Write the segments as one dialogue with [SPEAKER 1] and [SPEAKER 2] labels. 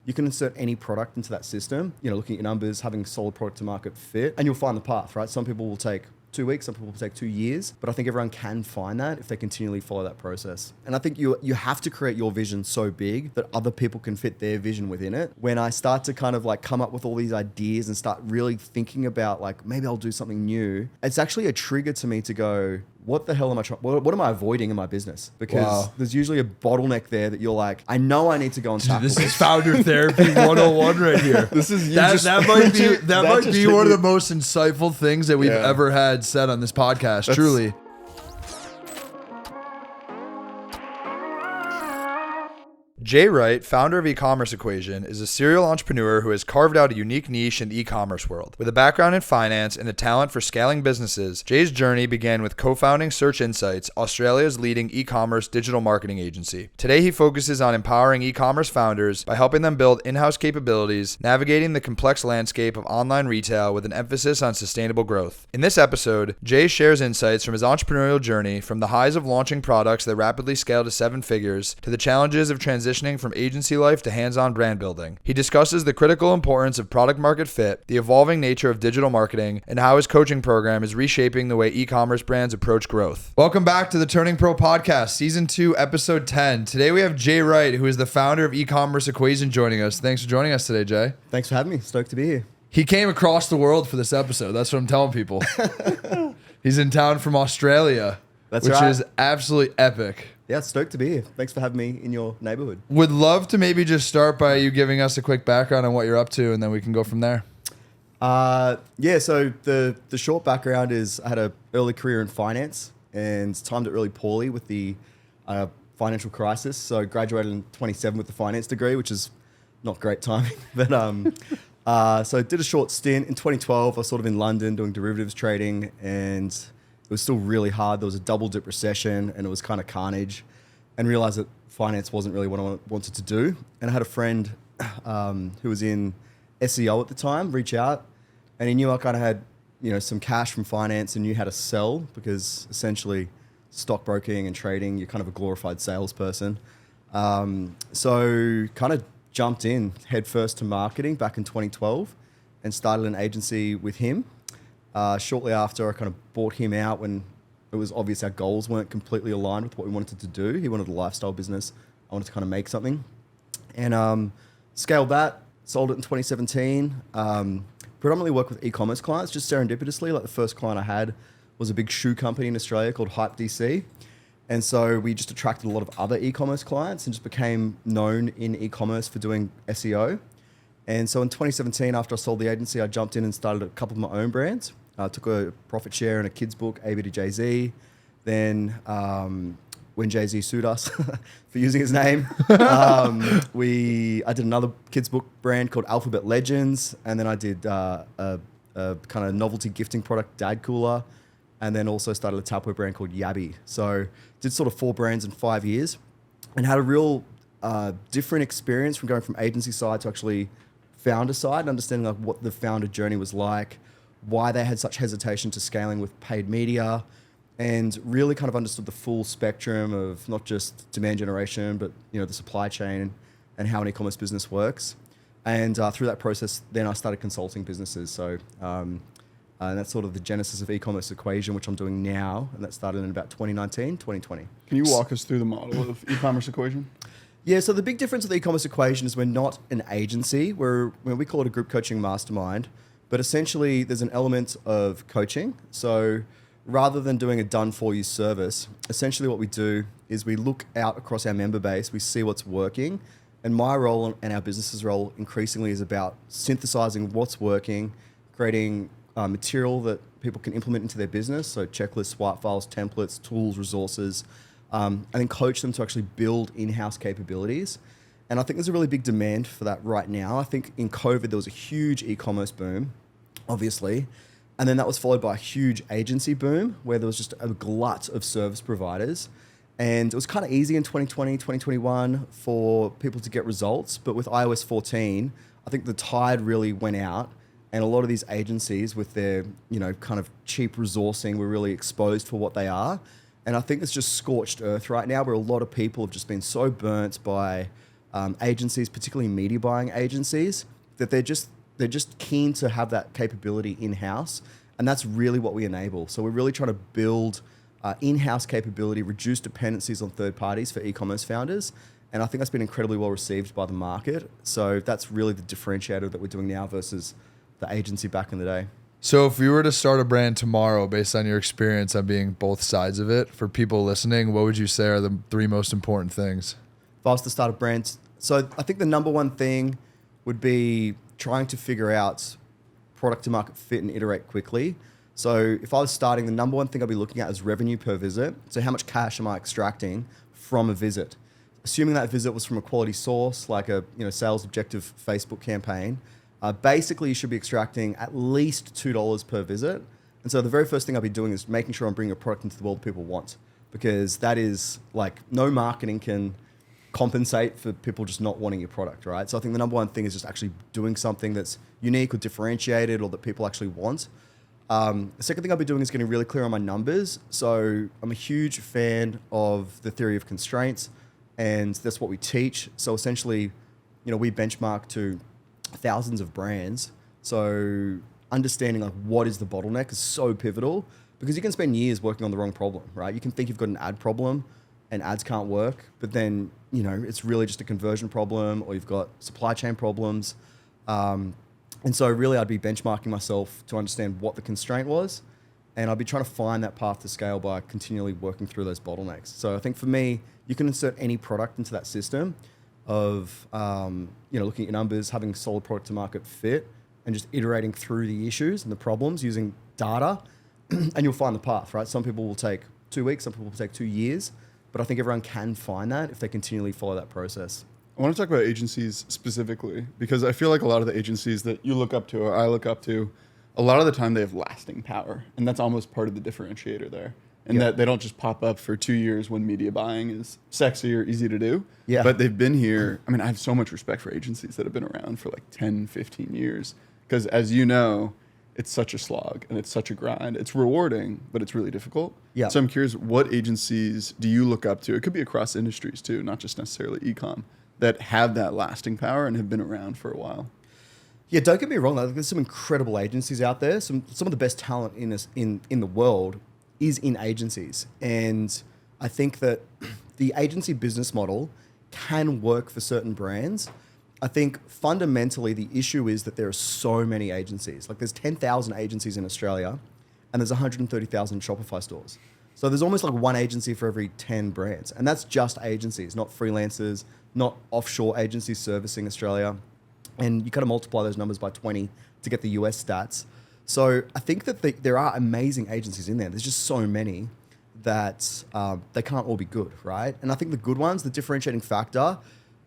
[SPEAKER 1] you can insert any product into that system, looking at your numbers, having solid product to market fit, and you'll find the path, right? Some people will take 2 weeks, some people will take 2 years, but I think everyone can find that if they continually follow that process. And I think you have to create your vision so big that other people can fit their vision within it. When I start to kind of like come up with all these ideas and start really thinking about like, maybe I'll do something new, it's actually a trigger to me to go, what the hell am I trying? What am I avoiding in my business? Because there's usually a bottleneck there that you're like, I know I need to go and tackle.
[SPEAKER 2] This is founder therapy 101 right here.
[SPEAKER 1] This is
[SPEAKER 2] that might be one of the most insightful things that we've ever had said on this podcast. Truly. Jay Wright, founder of Ecommerce Equation, is a serial entrepreneur who has carved out a unique niche in the e-commerce world. With a background in finance and a talent for scaling businesses, Jay's journey began with co-founding Search Insights, Australia's leading e-commerce digital marketing agency. Today, he focuses on empowering e-commerce founders by helping them build in-house capabilities, navigating the complex landscape of online retail with an emphasis on sustainable growth. In this episode, Jay shares insights from his entrepreneurial journey, from the highs of launching products that rapidly scale to 7 figures, to the challenges of transitioning from agency life to hands-on brand building. He discusses the critical importance of product market fit, the evolving nature of digital marketing, and how his coaching program is reshaping the way e-commerce brands approach growth. Welcome back to the Turning Pro Podcast, Season 2, Episode 10. Today we have Jay Wright, who is the founder of Ecommerce Equation, joining us. Thanks for joining us today, Jay.
[SPEAKER 1] Thanks for having me. Stoked to be here.
[SPEAKER 2] He came across the world for this episode. That's what I'm telling people. He's in town from Australia, which is absolutely epic.
[SPEAKER 1] Yeah, stoked to be here. Thanks for having me in your neighborhood.
[SPEAKER 2] Would love to maybe just start by you giving us a quick background on what you're up to, and then we can go from there.
[SPEAKER 1] So the short background is I had an early career in finance and timed it really poorly with the financial crisis. So I graduated in 27 with the finance degree, which is not great timing. But so I did a short stint in 2012. I was sort of in London doing derivatives trading, and it was still really hard. There was a double dip recession and it was kind of carnage, and realized that finance wasn't really what I wanted to do. And I had a friend who was in SEO at the time reach out, and he knew I kind of had, some cash from finance and knew how to sell, because essentially stockbroking and trading, you're kind of a glorified salesperson. So kind of jumped in head first to marketing back in 2012 and started an agency with him. Shortly after, I kind of bought him out when it was obvious our goals weren't completely aligned with what we wanted to do. He wanted a lifestyle business. I wanted to kind of make something. And scaled that, sold it in 2017. Predominantly work with e-commerce clients, just serendipitously. Like the first client I had was a big shoe company in Australia called Hype DC. And so we just attracted a lot of other e-commerce clients and just became known in e-commerce for doing SEO. And so in 2017, after I sold the agency, I jumped in and started a couple of my own brands. I took a profit share in a kids book, AB to Jay-Z. Then when Jay-Z sued us for using his name, I did another kids book brand called Alphabet Legends. And then I did a kind of novelty gifting product, Dad Cooler. And then also started a Tupperware brand called Yabby. So did sort of 4 brands in 5 years and had a real different experience from going from agency side to actually founder side, and understanding like what the founder journey was like, why they had such hesitation to scaling with paid media, and really kind of understood the full spectrum of not just demand generation, but the supply chain and how an e-commerce business works. And through that process, then I started consulting businesses. So and that's sort of the genesis of Ecommerce Equation, which I'm doing now, and that started in about 2019, 2020.
[SPEAKER 3] Can you walk us through the model of Ecommerce Equation?
[SPEAKER 1] Yeah, so the big difference with the e-commerce equation is we're not an agency. We call it a group coaching mastermind, but essentially there's an element of coaching. So rather than doing a done-for-you service, essentially what we do is we look out across our member base, we see what's working, and my role and our business's role increasingly is about synthesizing what's working, creating material that people can implement into their business, so checklists, swipe files, templates, tools, resources, and then coach them to actually build in-house capabilities. And I think there's a really big demand for that right now. I think in COVID, there was a huge e-commerce boom, obviously. And then that was followed by a huge agency boom where there was just a glut of service providers. And it was kind of easy in 2020, 2021 for people to get results. But with iOS 14, I think the tide really went out. And a lot of these agencies with their, kind of cheap resourcing were really exposed for what they are. And I think it's just scorched earth right now, where a lot of people have just been so burnt by agencies, particularly media buying agencies, that they're just keen to have that capability in-house. And that's really what we enable. So we're really trying to build in-house capability, reduce dependencies on third parties for e-commerce founders. And I think that's been incredibly well received by the market. So that's really the differentiator that we're doing now versus the agency back in the day.
[SPEAKER 2] So if you were to start a brand tomorrow, based on your experience on being both sides of it, for people listening, what would you say are the 3 most important things?
[SPEAKER 1] If I was to start a brand, so I think the number one thing would be trying to figure out product to market fit and iterate quickly. So if I was starting, the number one thing I'd be looking at is revenue per visit. So how much cash am I extracting from a visit? Assuming that visit was from a quality source, like a sales objective Facebook campaign, basically you should be extracting at least $2 per visit. And so the very first thing I'll be doing is making sure I'm bringing a product into the world people want, because that is like no marketing can compensate for people just not wanting your product, right? So I think the number one thing is just actually doing something that's unique or differentiated or that people actually want. The second thing I'll be doing is getting really clear on my numbers. So I'm a huge fan of the theory of constraints, and that's what we teach. So essentially, we benchmark to thousands of brands. So understanding like what is the bottleneck is so pivotal, because you can spend years working on the wrong problem, right? You can think you've got an ad problem and ads can't work, but then, it's really just a conversion problem, or you've got supply chain problems. And so really I'd be benchmarking myself to understand what the constraint was. And I'd be trying to find that path to scale by continually working through those bottlenecks. So I think for me, you can insert any product into that system of, looking at your numbers, having solid product to market fit, and just iterating through the issues and the problems using data, and you'll find the path, right? Some people will take 2 weeks, some people will take 2 years, but I think everyone can find that if they continually follow that process.
[SPEAKER 3] I want to talk about agencies specifically, because I feel like a lot of the agencies that you look up to or I look up to, a lot of the time they have lasting power. And that's almost part of the differentiator there. And that they don't just pop up for 2 years when media buying is sexy or easy to do.
[SPEAKER 1] Yeah.
[SPEAKER 3] But they've been here. I mean, I have so much respect for agencies that have been around for like 10, 15 years. Because as you know, it's such a slog and it's such a grind. It's rewarding, but it's really difficult.
[SPEAKER 1] Yeah.
[SPEAKER 3] So I'm curious, what agencies do you look up to? It could be across industries too, not just necessarily ecom, that have that lasting power and have been around for a while.
[SPEAKER 1] Yeah, don't get me wrong. There's some incredible agencies out there. Some of the best talent in the world is in agencies. And I think that the agency business model can work for certain brands. I think fundamentally the issue is that there are so many agencies. Like there's 10,000 agencies in Australia and there's 130,000 Shopify stores. So there's almost like one agency for every 10 brands. And that's just agencies, not freelancers, not offshore agencies servicing Australia. And you kind of multiply those numbers by 20 to get the US stats. So I think that there are amazing agencies in there. There's just so many that they can't all be good, right? And I think the good ones, the differentiating factor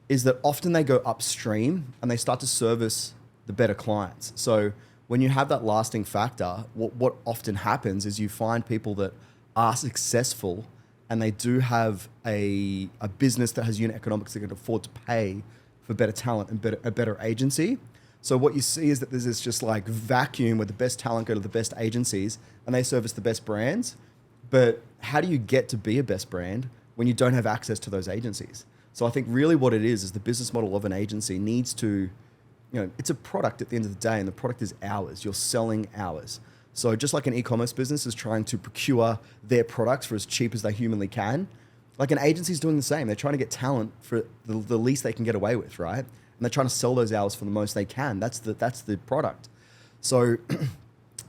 [SPEAKER 1] is that often they go upstream and they start to service the better clients. So when you have that lasting factor, what often happens is you find people that are successful and they do have a business that has unit economics that can afford to pay for better talent and a better agency. So what you see is that there's this just like vacuum where the best talent go to the best agencies and they service the best brands. But how do you get to be a best brand when you don't have access to those agencies? So I think really what it is the business model of an agency needs to, it's a product at the end of the day, and the product is hours. You're selling hours. So just like an e-commerce business is trying to procure their products for as cheap as they humanly can, like an agency is doing the same. They're trying to get talent for the least they can get away with, right? And they're trying to sell those hours for the most they can. That's the product. So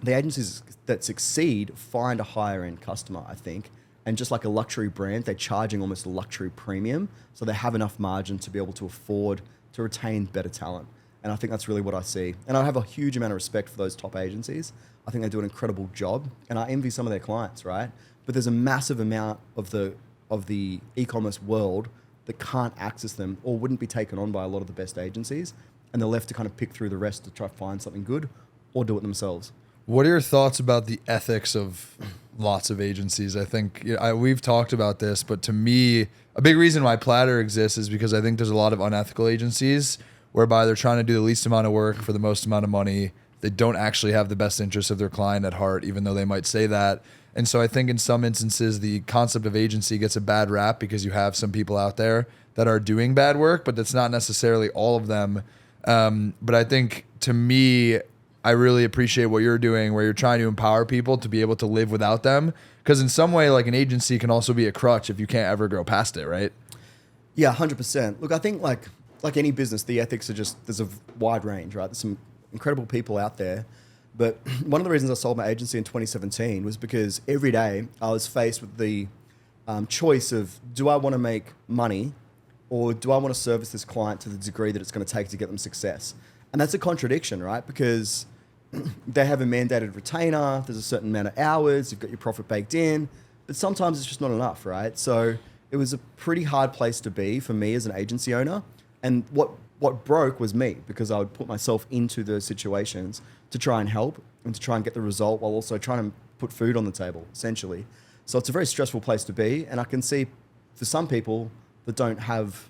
[SPEAKER 1] the agencies that succeed find a higher end customer, I think. And just like a luxury brand, they're charging almost a luxury premium. So they have enough margin to be able to afford to retain better talent. And I think that's really what I see. And I have a huge amount of respect for those top agencies. I think they do an incredible job. And I envy some of their clients, right? But there's a massive amount of the e-commerce world that can't access them or wouldn't be taken on by a lot of the best agencies. And they're left to kind of pick through the rest to try to find something good or do it themselves.
[SPEAKER 2] What are your thoughts about the ethics of lots of agencies? I think we've talked about this, but to me, a big reason why Platter exists is because I think there's a lot of unethical agencies whereby they're trying to do the least amount of work for the most amount of money. They don't actually have the best interests of their client at heart, even though they might say that. And so I think in some instances, the concept of agency gets a bad rap because you have some people out there that are doing bad work, but that's not necessarily all of them. But I think, to me, I really appreciate what you're doing, where you're trying to empower people to be able to live without them. Because in some way, like, an agency can also be a crutch if you can't ever grow past it, right?
[SPEAKER 1] Yeah, 100%. Look, I think like any business, the ethics are just, there's a wide range, right? There's some incredible people out there. But one of the reasons I sold my agency in 2017 was because every day I was faced with the choice of, do I want to make money, or do I want to service this client to the degree that it's going to take to get them success? And that's a contradiction, right? Because they have a mandated retainer, there's a certain amount of hours, you've got your profit baked in, but sometimes it's just not enough, right? So it was a pretty hard place to be for me as an agency owner. And what broke was me, because I would put myself into those situations to try and help and to try and get the result while also trying to put food on the table, essentially. So it's a very stressful place to be. And I can see for some people that don't have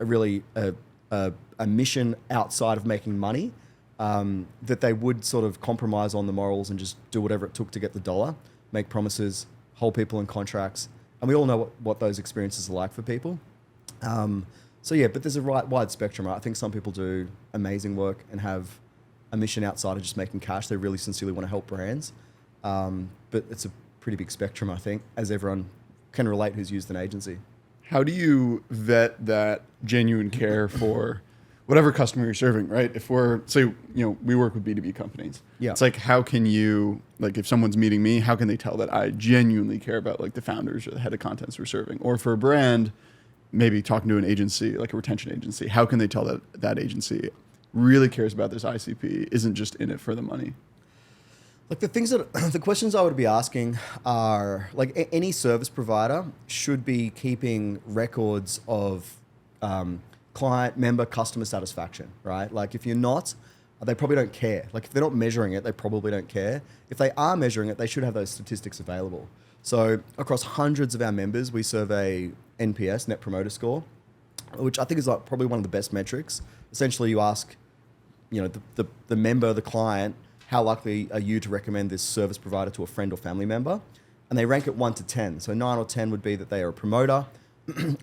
[SPEAKER 1] a mission outside of making money, that they would sort of compromise on the morals and just do whatever it took to get the dollar, make promises, hold people in contracts. And we all know what those experiences are like for people. So yeah, but there's a wide spectrum, right? I think some people do amazing work and have a mission outside of just making cash. They really sincerely want to help brands. But it's a pretty big spectrum, I think, as everyone can relate who's used an agency.
[SPEAKER 3] How do you vet that genuine care for whatever customer you're serving, right? If we're, say, we work with B2B companies.
[SPEAKER 1] Yeah.
[SPEAKER 3] It's like, how can you, like, if someone's meeting me, how can they tell that I genuinely care about, like, the founders or the head of contents we're serving? Or for a brand, maybe talking to an agency, like a retention agency, how can they tell that that agency really cares about this ICP, isn't just in it for the money?
[SPEAKER 1] Like the questions I would be asking are, like, any service provider should be keeping records of client, member, customer satisfaction, right? Like, if you're not, they probably don't care. Like, if they're not measuring it, they probably don't care. If they are measuring it, they should have those statistics available. So across hundreds of our members, we survey NPS, Net Promoter Score, which I think is like probably one of the best metrics. Essentially, you ask, the member, the client, how likely are you to recommend this service provider to a friend or family member? And they rank it 1 to 10. So 9 or 10 would be that they are a promoter.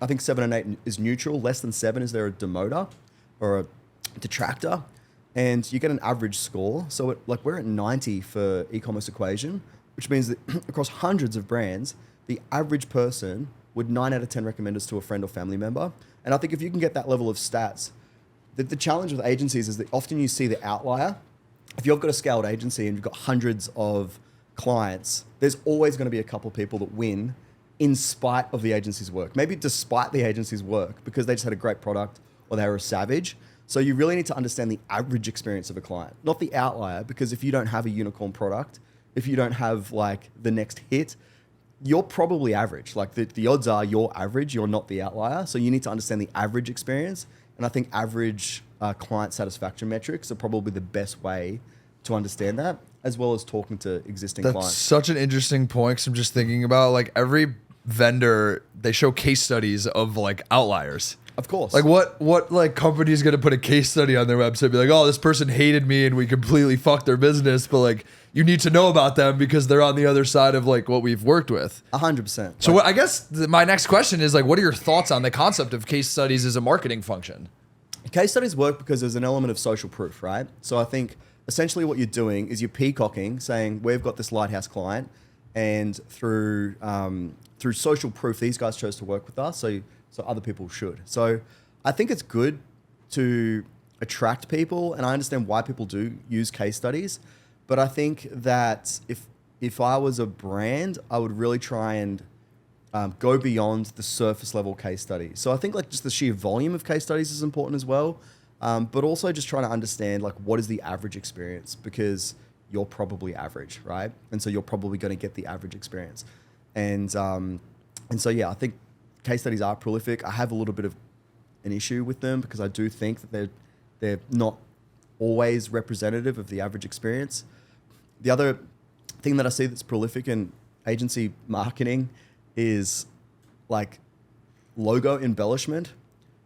[SPEAKER 1] I think 7 and 8 is neutral. Less than 7 is they're a demoter or a detractor. And you get an average score. So we're at 90 for Ecommerce Equation, which means that across hundreds of brands, the average person would 9 out of 10 recommend us to a friend or family member. And I think if you can get that level of stats, the challenge with agencies is that often you see the outlier. If you've got a scaled agency and you've got hundreds of clients, there's always going to be a couple of people that win in spite of the agency's work. Maybe despite the agency's work, because they just had a great product or they were a savage. So you really need to understand the average experience of a client, not the outlier, because if you don't have a unicorn product, if you don't have like the next hit, you're probably average. Like the odds are you're average, you're not the outlier. So you need to understand the average experience. And I think average client satisfaction metrics are probably the best way to understand that, as well as talking to existing
[SPEAKER 2] That's
[SPEAKER 1] clients.
[SPEAKER 2] such an interesting point, 'cause I'm just thinking about, like, every vendor, they show case studies of, like, outliers.
[SPEAKER 1] Of course.
[SPEAKER 2] Like, what like company is going to put a case study on their website, be like, oh, this person hated me and we completely fucked their business, but, like, you need to know about them because they're on the other side of, like, what we've worked with.
[SPEAKER 1] 100%.
[SPEAKER 2] So I guess my next question is, like, what are your thoughts on the concept of case studies as a marketing function?
[SPEAKER 1] Case studies work because there's an element of social proof, right? So I think essentially what you're doing is you're peacocking, saying we've got this lighthouse client, and through social proof, these guys chose to work with us, so other people should. So I think it's good to attract people, and I understand why people do use case studies, but I think that if I was a brand, I would really try and go beyond the surface level case study. So I think like just the sheer volume of case studies is important as well, but also just trying to understand like what is the average experience, because you're probably average, right? And so you're probably going to get the average experience. And so yeah, I think case studies are prolific. I have a little bit of an issue with them because I do think that they're not always representative of the average experience. The other thing that I see that's prolific in agency marketing is like logo embellishment.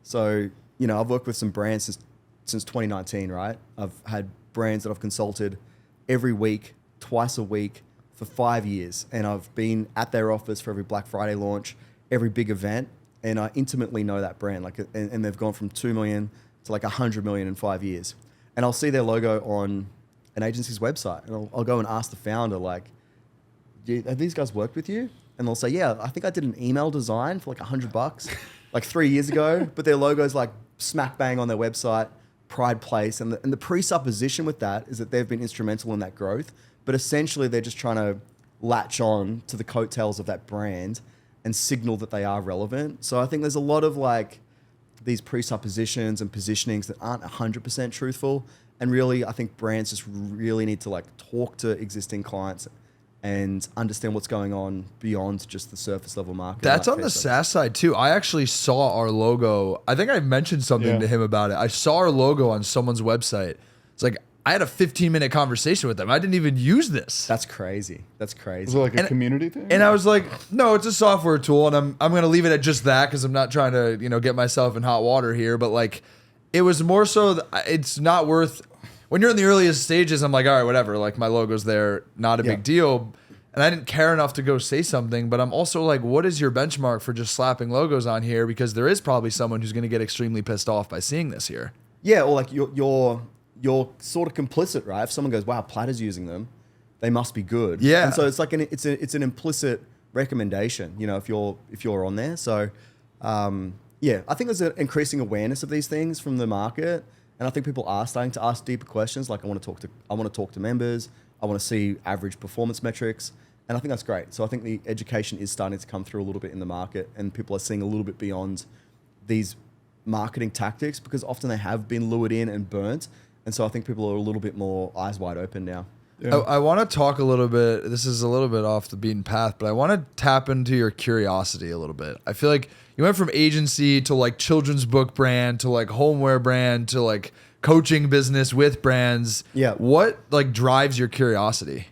[SPEAKER 1] So, I've worked with some brands since 2019, right? I've had brands that I've consulted every week, twice a week for 5 years. And I've been at their office for every Black Friday launch, every big event. and I intimately know that brand. Like, and they've gone from 2 million to like 100 million in 5 years. And I'll see their logo on an agency's website, and I'll go and ask the founder, like, have these guys worked with you? And they'll say, yeah, I think I did an email design for like $100 like 3 years ago, but their logo's like smack bang on their website, Pride Place. And the presupposition with that is that they've been instrumental in that growth, but essentially they're just trying to latch on to the coattails of that brand and signal that they are relevant. So I think there's a lot of like these presuppositions and positionings that aren't 100% truthful. And really, I think brands just really need to like talk to existing clients and understand what's going on beyond just the surface level market.
[SPEAKER 2] That's on the SaaS side too. I actually saw our logo. I think I mentioned something to him about it. I saw our logo on someone's website. It's like, I had a 15-minute conversation with them. I didn't even use this.
[SPEAKER 1] That's crazy. That's crazy.
[SPEAKER 3] Is it like a community thing?
[SPEAKER 2] And I was like, no, it's a software tool, and I'm going to leave it at just that because I'm not trying to, get myself in hot water here. But like, it was more so it's not worth. When you're in the earliest stages, I'm like, all right, whatever. Like, my logo's there, not a big deal. And I didn't care enough to go say something. But I'm also like, what is your benchmark for just slapping logos on here? Because there is probably someone who's going to get extremely pissed off by seeing this here.
[SPEAKER 1] Yeah, or like you're sort of complicit, right? If someone goes, wow, Platter's using them, they must be good.
[SPEAKER 2] Yeah.
[SPEAKER 1] And so it's like it's an implicit recommendation, if you're on there. So I think there's an increasing awareness of these things from the market. And I think people are starting to ask deeper questions. Like I want to talk to members. I want to see average performance metrics. And I think that's great. So I think the education is starting to come through a little bit in the market, and people are seeing a little bit beyond these marketing tactics, because often they have been lured in and burnt. And so I think people are a little bit more eyes wide open now.
[SPEAKER 2] Yeah. I want to talk a little bit, this is a little bit off the beaten path, but I want to tap into your curiosity a little bit. I feel like you went from agency to like children's book brand to like homeware brand to like coaching business with brands.
[SPEAKER 1] Yeah.
[SPEAKER 2] What like drives your curiosity?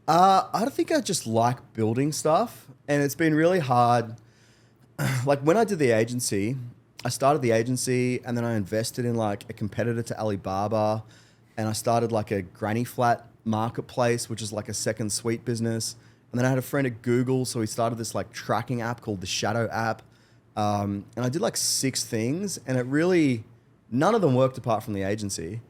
[SPEAKER 1] I think I just like building stuff, and it's been really hard. Like when I did the agency, I started the agency and then I invested in like a competitor to Alibaba, and I started like a granny flat marketplace, which is like a second suite business. And then I had a friend at Google, so he started this like tracking app called the Shadow app. And I did like 6 things, and none of them worked apart from the agency.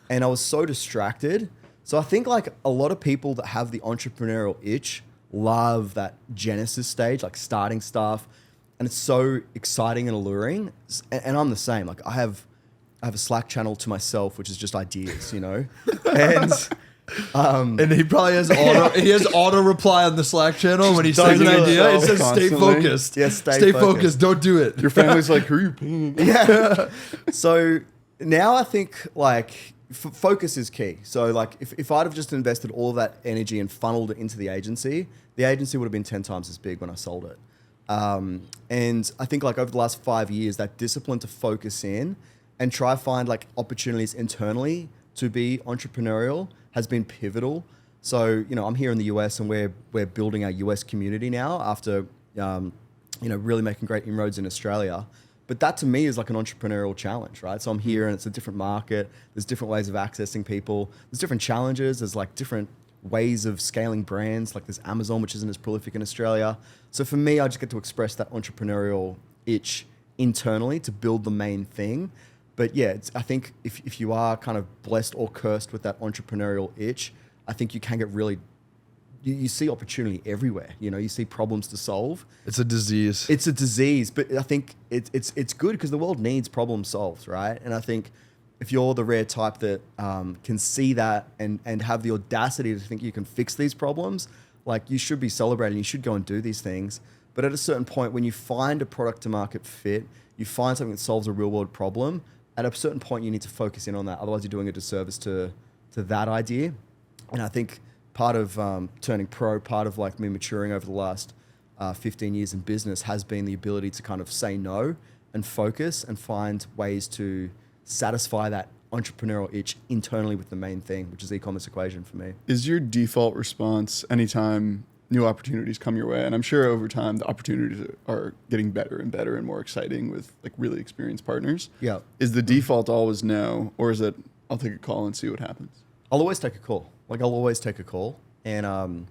[SPEAKER 1] And I was so distracted. So I think like a lot of people that have the entrepreneurial itch love that genesis stage, like starting stuff. And it's so exciting and alluring. And I'm the same. Like I have a Slack channel to myself, which is just ideas,
[SPEAKER 2] And he probably has auto reply on the Slack channel when he says an idea. It says
[SPEAKER 3] constantly.
[SPEAKER 2] stay focused.
[SPEAKER 1] Yeah,
[SPEAKER 2] stay focused. Don't do it.
[SPEAKER 3] Your family's like, who are you paying?
[SPEAKER 1] Yeah. So now I think like focus is key. So like if I'd have just invested all of that energy and funneled it into the agency would have been 10 times as big when I sold it. And I think like over the last 5 years, that discipline to focus in and try find like opportunities internally to be entrepreneurial has been pivotal. So, I'm here in the US, and we're building our US community now after, really making great inroads in Australia. But that to me is like an entrepreneurial challenge, right? So I'm here and it's a different market. There's different ways of accessing people. There's different challenges. There's like different ways of scaling brands. Like there's Amazon, which isn't as prolific in Australia. So for me, I just get to express that entrepreneurial itch internally to build the main thing. But yeah, I think if you are kind of blessed or cursed with that entrepreneurial itch, I think you can get really, you see opportunity everywhere. You see problems to solve.
[SPEAKER 2] It's a disease.
[SPEAKER 1] It's a disease, but I think it's good because the world needs problem solved, right? And I think if you're the rare type that can see that and have the audacity to think you can fix these problems, like you should be celebrated. You should go and do these things. But at a certain point, when you find a product to market fit, you find something that solves a real world problem, at a certain point you need to focus in on that. Otherwise you're doing a disservice to that idea. And I think part of turning pro, part of like me maturing over the last 15 years in business has been the ability to kind of say no and focus and find ways to satisfy that entrepreneurial itch internally with the main thing, which is Ecommerce Equation for me.
[SPEAKER 3] Is your default response anytime new opportunities come your way? And I'm sure over time the opportunities are getting better and better and more exciting with like really experienced partners.
[SPEAKER 1] Yeah.
[SPEAKER 3] Is the default always no, or is it I'll take a call and see what happens?
[SPEAKER 1] I'll always take a call. I'll always take a call. And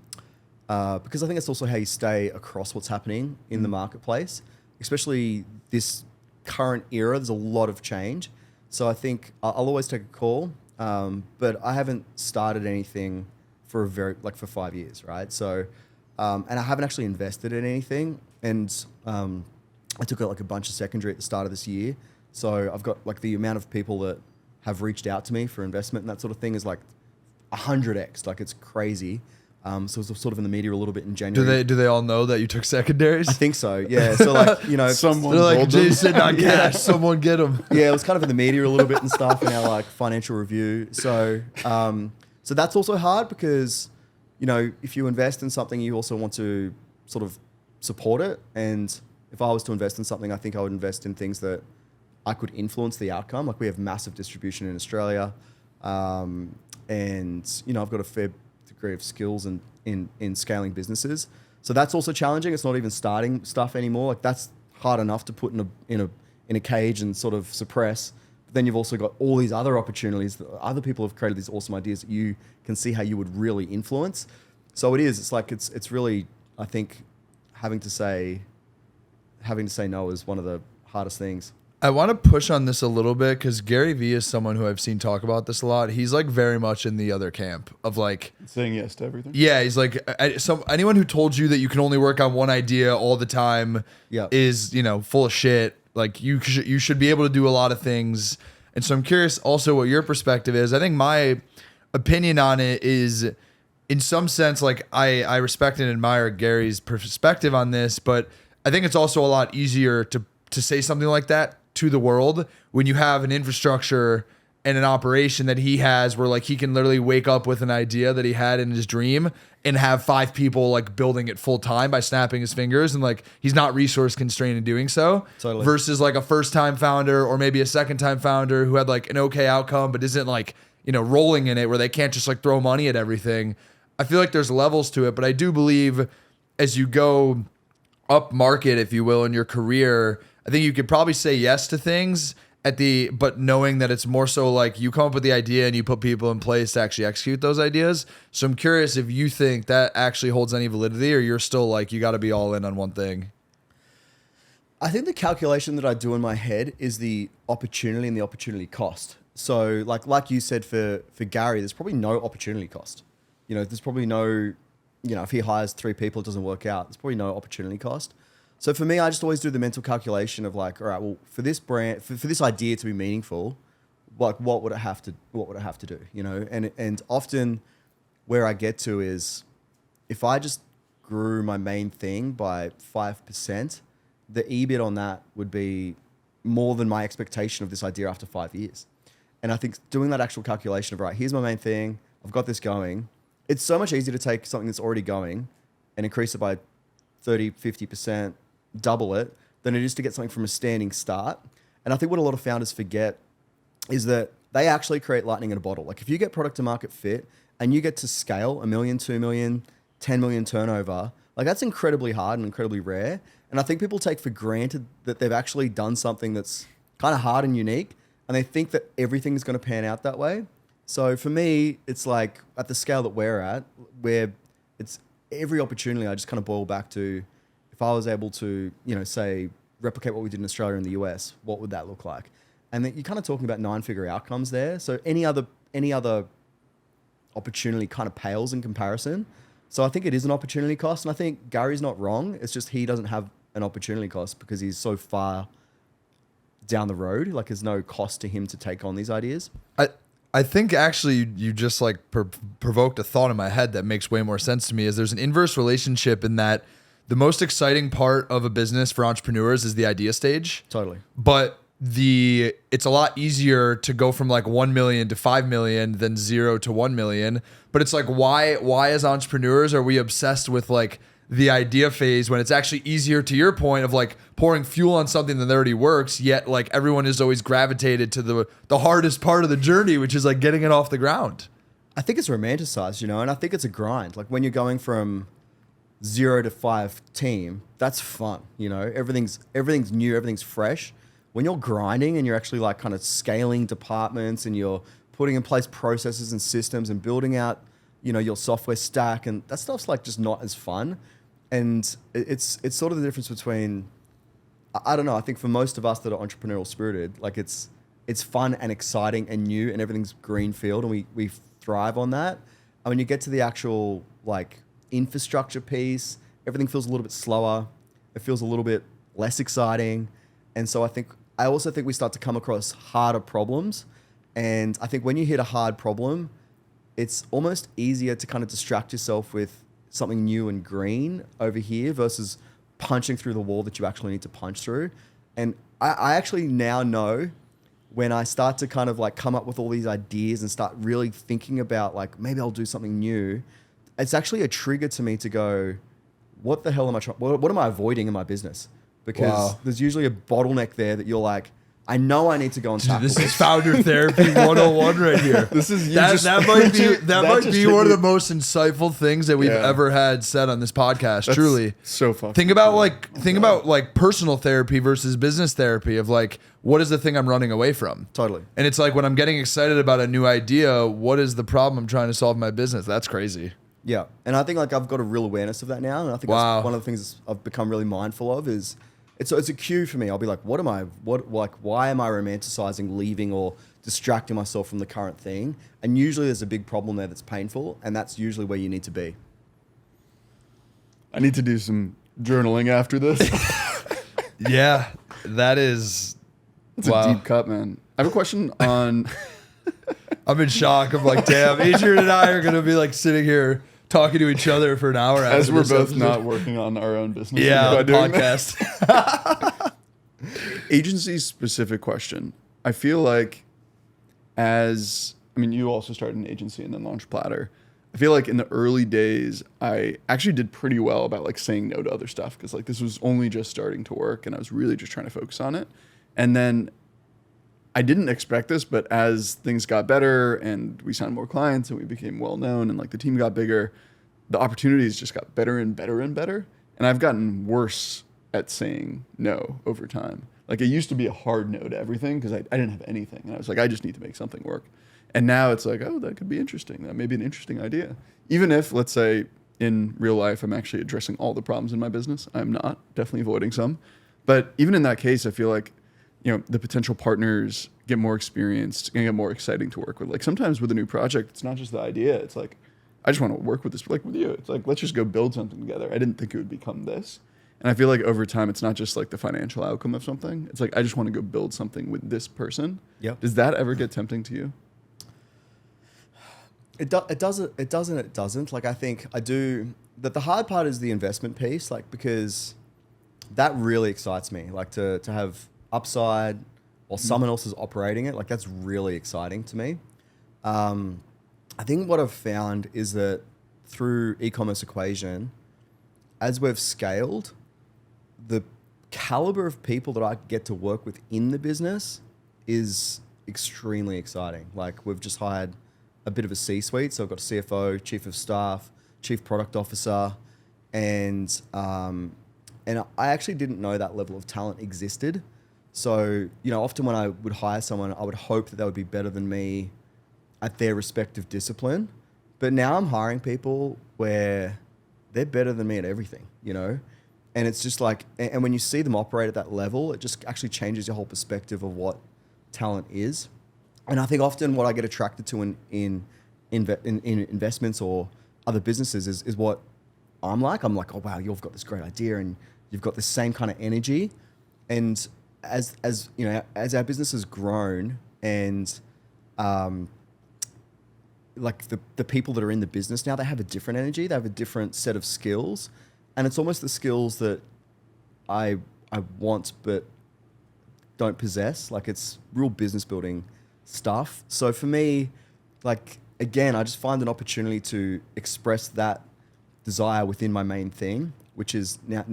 [SPEAKER 1] because I think it's also how you stay across what's happening in the marketplace. especially this current era, there's a lot of change. So I think I'll always take a call, but I haven't started anything for for 5 years, right? So, and I haven't actually invested in anything, and I took like a bunch of secondary at the start of this year. So I've got like the amount of people that have reached out to me for investment and that sort of thing is like 100x, like it's crazy. So it's sort of in the media a little bit in January.
[SPEAKER 2] Do they all know that you took secondaries?
[SPEAKER 1] I think so, yeah. So like, you know,
[SPEAKER 3] Someone
[SPEAKER 2] They're like,
[SPEAKER 3] told them.
[SPEAKER 2] Jay's sitting on cash. Someone get him.
[SPEAKER 1] yeah, it was kind of in the media a little bit and stuff in our like financial review. So, so that's also hard because, you know, if you invest in something, you also want to sort of support it. And if I was to invest in something, I think I would invest in things that I could influence the outcome. Like we have massive distribution in Australia. And, you know, I've got a fair degree of skills in scaling businesses. So that's also challenging. It's not even starting stuff anymore. Like that's hard enough to put in a cage and sort of suppress. But then you've also got all these other opportunities that other people have created these awesome ideas that you can see how you would really influence. So it's like, it's really, I think having to say no is one of the hardest things.
[SPEAKER 2] I want to push on this a little bit because Gary Vee is someone who I've seen talk about this a lot. He's like very much in the other camp of like
[SPEAKER 3] Saying yes to everything.
[SPEAKER 2] yeah, he's like anyone who told you that you can only work on one idea all the time
[SPEAKER 1] Yeah.
[SPEAKER 2] is, you know, full of shit. Like you should be able to do a lot of things. And so I'm curious also what your perspective is. I think my opinion on it is in some sense like I respect and admire Gary's perspective on this, but I think it's also a lot easier to say something like that to the world when you have an infrastructure and an operation that he has where like he can literally wake up with an idea that he had in his dream and have 5 people like building it full time by snapping his fingers, and like he's not resource constrained in doing so.
[SPEAKER 1] Totally.
[SPEAKER 2] Versus like a first time founder or maybe a second time founder who had like an okay outcome but isn't like, you know, rolling in it where they can't just like throw money at everything. I feel like there's levels to it, but I do believe as you go up market, if you will, in your career, I think you could probably say yes to things but knowing that it's more so like you come up with the idea and you put people in place to actually execute those ideas. So I'm curious if you think that actually holds any validity or you're still like, you got to be all in on one thing.
[SPEAKER 1] I think the calculation that I do in my head is the opportunity and the opportunity cost. So like you said for Gary, there's probably no opportunity cost. You know, there's probably no, you know, if he hires 3 people, it doesn't work out. There's probably no opportunity cost. So for me, I just always do the mental calculation of like, all right, well, for this brand, for this idea to be meaningful, like what would it have to do, you know? And often where I get to is if I just grew my main thing by 5%, the EBIT on that would be more than my expectation of this idea after 5 years. And I think doing that actual calculation of, right, here's my main thing, I've got this going. It's so much easier to take something that's already going and increase it by 30, 50%, double it, than it is to get something from a standing start. And I think what a lot of founders forget is that they actually create lightning in a bottle. Like if you get product to market fit and you get to scale 1 million, 2 million, 10 million turnover, like that's incredibly hard and incredibly rare. And I think people take for granted that they've actually done something that's kind of hard and unique, and they think that everything is going to pan out that way. So for me, it's like at the scale that we're at, where it's every opportunity, I just kind of boil back to, if I was able to, you know, say, replicate what we did in Australia and the US, what would that look like? And then you're kind of talking about 9-figure outcomes there. So any other opportunity kind of pales in comparison. So I think it is an opportunity cost. And I think Gary's not wrong. It's just he doesn't have an opportunity cost because he's so far down the road. Like there's no cost to him to take on these ideas.
[SPEAKER 2] I think actually you just like provoked a thought in my head that makes way more sense to me. Is there's an inverse relationship in that the most exciting part of a business for entrepreneurs is the idea stage.
[SPEAKER 1] Totally.
[SPEAKER 2] But it's a lot easier to go from like 1 million to 5 million than 0 to 1 million. But it's like, why as entrepreneurs are we obsessed with like the idea phase when it's actually easier, to your point, of like pouring fuel on something that already works, yet like everyone is always gravitated to the hardest part of the journey, which is like getting it off the ground.
[SPEAKER 1] I think it's romanticized, you know, and I think it's a grind. Like when you're going from 0 to 5 team, that's fun, you know, everything's new, everything's fresh. When you're grinding and you're actually like kind of scaling departments and you're putting in place processes and systems and building out, you know, your software stack, and that stuff's like just not as fun. And it's sort of the difference between, I don't know. I think for most of us that are entrepreneurial spirited, like it's fun and exciting and new and everything's greenfield and we thrive on that. And when you get to the actual like infrastructure piece, everything feels a little bit slower. It feels a little bit less exciting. And so I also think we start to come across harder problems. And I think when you hit a hard problem, it's almost easier to kind of distract yourself with something new and green over here versus punching through the wall that you actually need to punch through. And I actually now know when I start to kind of like come up with all these ideas and start really thinking about like, maybe I'll do something new. It's actually a trigger to me to go, what the hell am I trying? What am I avoiding in my business? Because there's usually a bottleneck there that you're like, I know I need to go and tackle.
[SPEAKER 2] This is founder therapy 101 right here.
[SPEAKER 3] This is you
[SPEAKER 2] that might be one of the most insightful things that we've ever had said on this podcast.
[SPEAKER 3] That's
[SPEAKER 2] truly,
[SPEAKER 3] so fun.
[SPEAKER 2] Think about like personal therapy versus business therapy of like, what is the thing I'm running away from?
[SPEAKER 1] Totally.
[SPEAKER 2] And it's like when I'm getting excited about a new idea, what is the problem I'm trying to solve in my business? That's crazy.
[SPEAKER 1] Yeah. And I think like I've got a real awareness of that now. And I think that's one of the things I've become really mindful of is it's a cue for me. I'll be like, why am I romanticizing leaving or distracting myself from the current thing? And usually there's a big problem there that's painful. And that's usually where you need to be.
[SPEAKER 3] I need to do some journaling after this.
[SPEAKER 2] Yeah, that is...
[SPEAKER 3] It's a deep cut, man. I have a question on...
[SPEAKER 2] I'm in shock. I'm like, damn, Adrian and I are going to be like sitting here talking to each other for an hour
[SPEAKER 3] as
[SPEAKER 2] after
[SPEAKER 3] we're
[SPEAKER 2] this
[SPEAKER 3] both
[SPEAKER 2] episode.
[SPEAKER 3] not working on our own business.
[SPEAKER 2] Yeah,
[SPEAKER 3] by doing
[SPEAKER 2] podcast.
[SPEAKER 3] Agency specific question. I feel like you also started an agency and then launched Platter. I feel like in the early days, I actually did pretty well about like saying no to other stuff because like this was only just starting to work and I was really just trying to focus on it. And then I didn't expect this, but as things got better and we signed more clients and we became well known and like the team got bigger, the opportunities just got better and better and better. And I've gotten worse at saying no over time. Like it used to be a hard no to everything because I didn't have anything. And I was like, I just need to make something work. And now it's like, oh, that could be interesting. That may be an interesting idea. Even if, let's say, in real life, I'm actually addressing all the problems in my business. I'm not, definitely avoiding some. But even in that case, I feel like, the potential partners get more experienced and get more exciting to work with. Like sometimes with a new project, it's not just the idea. It's like, I just want to work with this, like with you. It's like, let's just go build something together. I didn't think it would become this. And I feel like over time, it's not just like the financial outcome of something. It's like, I just want to go build something with this person.
[SPEAKER 1] Yep.
[SPEAKER 3] Does that ever get tempting to you?
[SPEAKER 1] It doesn't. Like I think I do that. The hard part is the investment piece, like because that really excites me. Like to have upside while someone else is operating it, like that's really exciting to me. I think what I've found is that through Ecommerce Equation, as we've scaled, the caliber of people that I get to work with in the business is extremely exciting. Like we've just hired a bit of a C-suite. So I've got a CFO, chief of staff, chief product officer, and I actually didn't know that level of talent existed. So, often when I would hire someone, I would hope that they would be better than me at their respective discipline. But now I'm hiring people where they're better than me at everything, And it's just like, and when you see them operate at that level, it just actually changes your whole perspective of what talent is. And I think often what I get attracted to in investments or other businesses is what I'm like. I'm like, oh, wow, you've got this great idea and you've got the same kind of energy. And as our business has grown and like the people that are in the business now, they have a different energy. They have a different set of skills. And it's almost the skills that I want but don't possess. Like it's real business building stuff. So for me, like, again, I just find an opportunity to express that desire within my main thing, which is now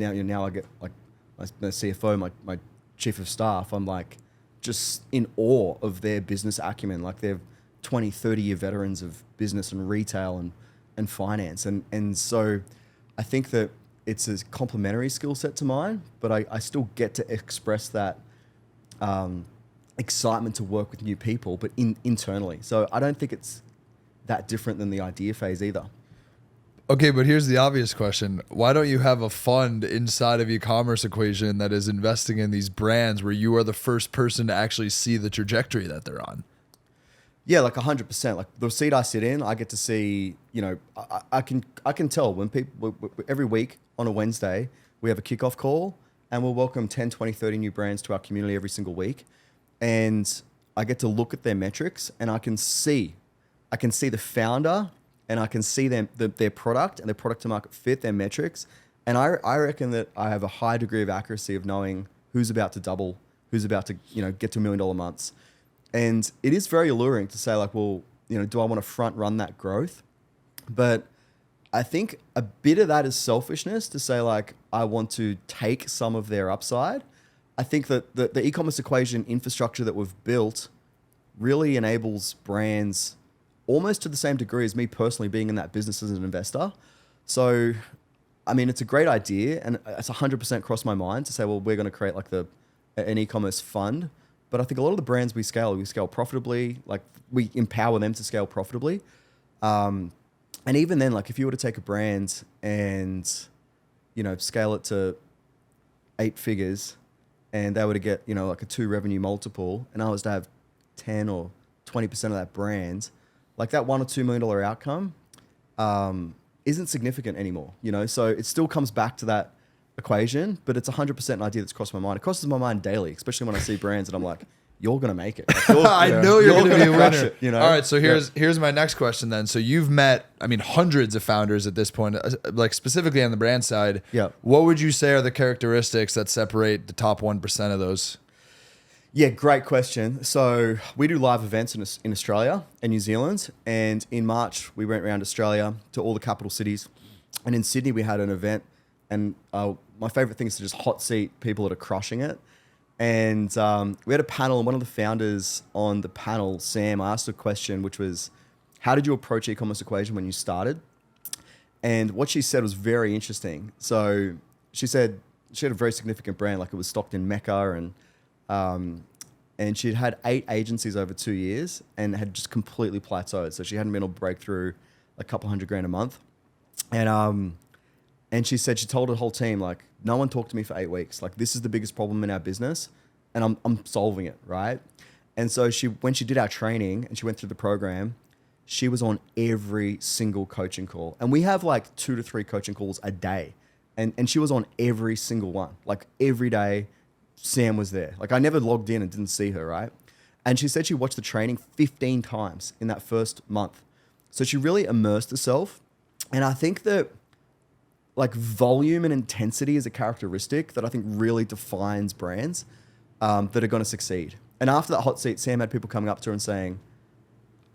[SPEAKER 1] I get like my CFO, my chief of staff, I'm like just in awe of their business acumen. Like they're 20, 30-year veterans of business and retail and finance. And so I think that it's a complementary skill set to mine, but I still get to express that excitement to work with new people, but internally. So I don't think it's that different than the idea phase either.
[SPEAKER 2] Okay, but here's the obvious question. Why don't you have a fund inside of Ecommerce Equation that is investing in these brands where you are the first person to actually see the trajectory that they're on?
[SPEAKER 1] Yeah, like 100%. Like the seat I sit in, I get to see. I can tell when people every week on a Wednesday we have a kickoff call, and we'll welcome 10, 20, 30 new brands to our community every single week, and I get to look at their metrics, and I can see the founder, and I can see their product and their product to market fit, their metrics, and I reckon that I have a high degree of accuracy of knowing who's about to double, who's about to get to $1 million months. And it is very alluring to say like, well, do I want to front run that growth? But I think a bit of that is selfishness to say like, I want to take some of their upside. I think that the e-commerce equation infrastructure that we've built really enables brands almost to the same degree as me personally being in that business as an investor. So, I mean, it's a great idea, and it's 100% crossed my mind to say, well, we're going to create like an e-commerce fund. But I think a lot of the brands we scale profitably. Like we empower them to scale profitably. And even then, like if you were to take a brand and, scale it to 8 figures and they were to get, like a 2 revenue multiple, and I was to have 10 or 20% of that brand, like that $1 or $2 million outcome isn't significant anymore, So it still comes back to that equation, but it's 100% an idea that's crossed my mind. It crosses my mind daily, especially when I see brands and I'm like, you're going to make it. Like,
[SPEAKER 2] I know you're going to be a winner.
[SPEAKER 1] It,
[SPEAKER 2] All right, so here's my next question then. So you've met, hundreds of founders at this point, like specifically on the brand side.
[SPEAKER 1] Yeah.
[SPEAKER 2] What would you say are the characteristics that separate the top 1% of those?
[SPEAKER 1] Yeah, great question. So we do live events in Australia and New Zealand. And in March, we went around Australia to all the capital cities. And in Sydney, we had an event. And my favorite thing is to just hot seat people that are crushing it. And we had a panel, and one of the founders on the panel, Sam, asked a question, which was, how did you approach Ecommerce Equation when you started? And what she said was very interesting. So she said she had a very significant brand, like it was stocked in Mecca, and she'd had 8 agencies over 2 years and had just completely plateaued. So she hadn't been able to break through a couple $100,000 a month. And she said she told her whole team, like, no one talked to me for 8 weeks. Like, this is the biggest problem in our business, and I'm solving it, right? And so when she did our training and she went through the program, she was on every single coaching call. And we have like 2 to 3 coaching calls a day. And she was on every single one. Like every day, Sam was there. Like I never logged in and didn't see her, right? And she said she watched the training 15 times in that first month. So she really immersed herself. And I think that like volume and intensity is a characteristic that I think really defines brands that are going to succeed. And after that hot seat, Sam had people coming up to her and saying,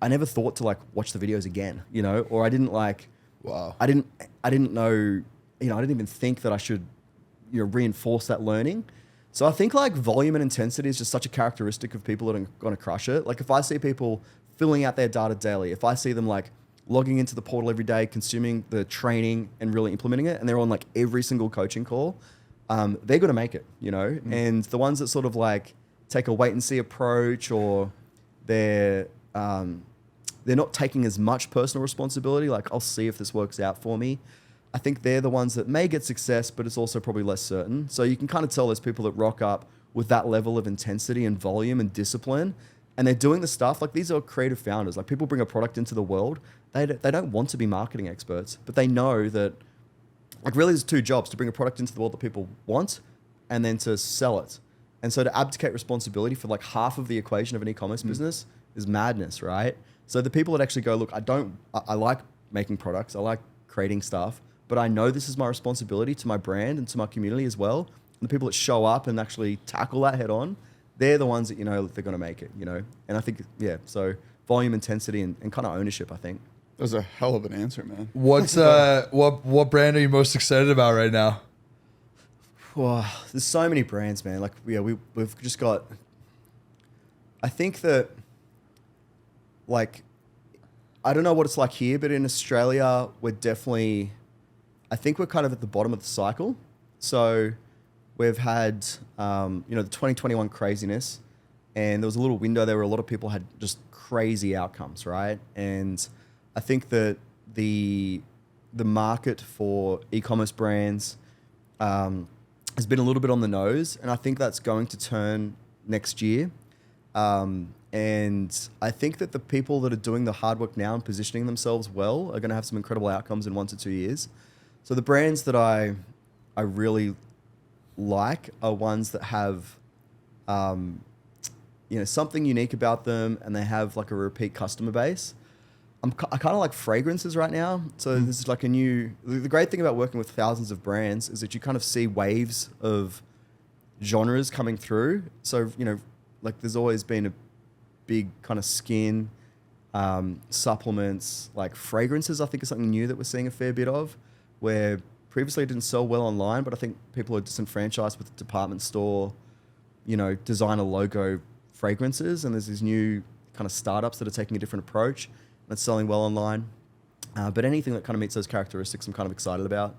[SPEAKER 1] I never thought to like watch the videos again, or I didn't like,
[SPEAKER 2] wow,
[SPEAKER 1] I didn't know, I didn't even think that I should, reinforce that learning. So I think like volume and intensity is just such a characteristic of people that are going to crush it. Like if I see people filling out their data daily, if I see them like logging into the portal every day, consuming the training and really implementing it, and they're on like every single coaching call, they're going to make it, And the ones that sort of like take a wait and see approach, or they're not taking as much personal responsibility, like I'll see if this works out for me, I think they're the ones that may get success, but it's also probably less certain. So you can kind of tell there's people that rock up with that level of intensity and volume and discipline, and they're doing the stuff. Like these are creative founders. Like people bring a product into the world. They don't want to be marketing experts, but they know that like really there's 2 jobs: to bring a product into the world that people want, and then to sell it. And so to abdicate responsibility for like half of the equation of an e-commerce business is madness, right? So the people that actually go, look, I like making products. I like creating stuff, but I know this is my responsibility to my brand and to my community as well. And the people that show up and actually tackle that head on, they're the ones that, they're going to make it, And I think, so volume, intensity, and kind of ownership, I think.
[SPEAKER 3] That was a hell of an answer, man.
[SPEAKER 2] What's what brand are you most excited about right now?
[SPEAKER 1] Wow, there's so many brands, man. Like, we've just got, I think that, like, I don't know what it's like here, but in Australia, we're definitely, I think we're kind of at the bottom of the cycle. So we've had, the 2021 craziness, and there was a little window there where a lot of people had just crazy outcomes, right? And I think that the the market for e-commerce brands has been a little bit on the nose, and I think that's going to turn next year. And I think that the people that are doing the hard work now and positioning themselves well are going to have some incredible outcomes in 1 to 2 years. So the brands that I really like are ones that have, something unique about them, and they have like a repeat customer base. I kind of like fragrances right now. So this is like the great thing about working with thousands of brands is that you kind of see waves of genres coming through. So, like there's always been a big kind of skin, supplements, like fragrances, I think is something new that we're seeing a fair bit of, where previously it didn't sell well online, but I think people are disenfranchised with the department store, designer logo fragrances. And there's these new kind of startups that are taking a different approach. That's selling well online. But anything that kind of meets those characteristics, I'm kind of excited about.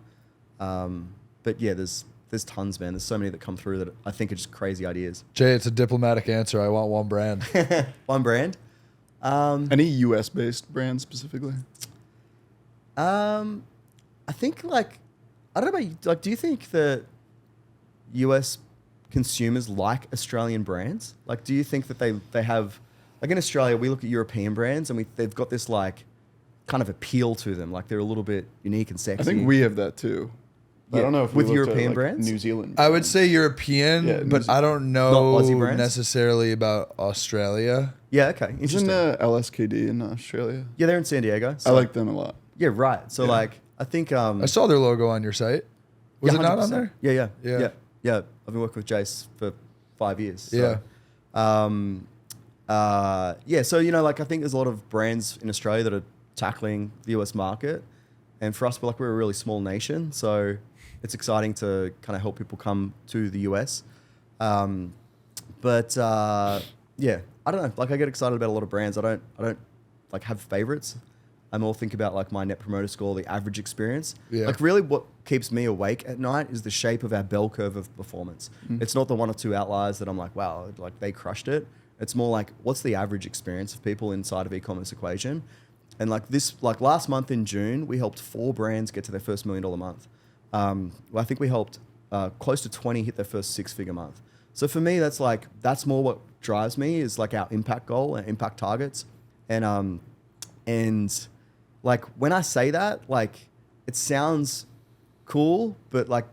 [SPEAKER 1] But yeah, there's tons, man. There's so many that come through that I think are just crazy ideas.
[SPEAKER 2] Jay, it's a diplomatic answer. I want one brand.
[SPEAKER 1] One brand?
[SPEAKER 3] Any US-based brand specifically?
[SPEAKER 1] I think I don't know about you. Like, do you think that US consumers like Australian brands? Like, do you think that they have... Like in Australia, we look at European brands and they've got this like kind of appeal to them. Like they're a little bit unique and sexy.
[SPEAKER 3] I think we have that too.
[SPEAKER 1] Yeah.
[SPEAKER 3] I don't know if
[SPEAKER 1] with
[SPEAKER 3] we looked
[SPEAKER 1] European
[SPEAKER 3] at,
[SPEAKER 1] brands?
[SPEAKER 3] New Zealand.
[SPEAKER 2] I would
[SPEAKER 3] brands.
[SPEAKER 2] say European,
[SPEAKER 3] Yeah,
[SPEAKER 2] but I don't
[SPEAKER 1] Not
[SPEAKER 2] know
[SPEAKER 1] Aussie brands?
[SPEAKER 2] necessarily about Australia.
[SPEAKER 1] Yeah, okay.
[SPEAKER 3] Isn't
[SPEAKER 1] Interesting.
[SPEAKER 3] LSKD in Australia?
[SPEAKER 1] Yeah, they're in San Diego.
[SPEAKER 3] I like them a lot.
[SPEAKER 1] Yeah, right. So
[SPEAKER 3] Yeah.
[SPEAKER 1] like, I think...
[SPEAKER 2] I saw their logo on your site. Was
[SPEAKER 1] yeah,
[SPEAKER 2] it not on
[SPEAKER 1] 100%.
[SPEAKER 2] there?
[SPEAKER 1] Yeah.
[SPEAKER 2] Yeah.
[SPEAKER 1] Yeah. I've been working with Jace for 5 years. So.
[SPEAKER 2] Yeah.
[SPEAKER 1] So like I think there's a lot of brands in Australia that are tackling the US market, and for us, we're a really small nation, so it's exciting to kind of help people come to the US. Yeah, I don't know. Like I get excited about a lot of brands. I don't like have favorites. I more think about like my net promoter score, the average experience.
[SPEAKER 2] Yeah.
[SPEAKER 1] Like really what keeps me awake at night is the shape of our bell curve of performance. It's not the 1 or 2 outliers that I'm like, wow, like they crushed it. It's more like, what's the average experience of people inside of Ecommerce Equation? And like last month in June, we helped 4 brands get to their first $1 million month. I think we helped close to 20 hit their first 6-figure month. So for me, that's more what drives me is like our impact goal and impact targets. And like when I say that, like it sounds cool, but like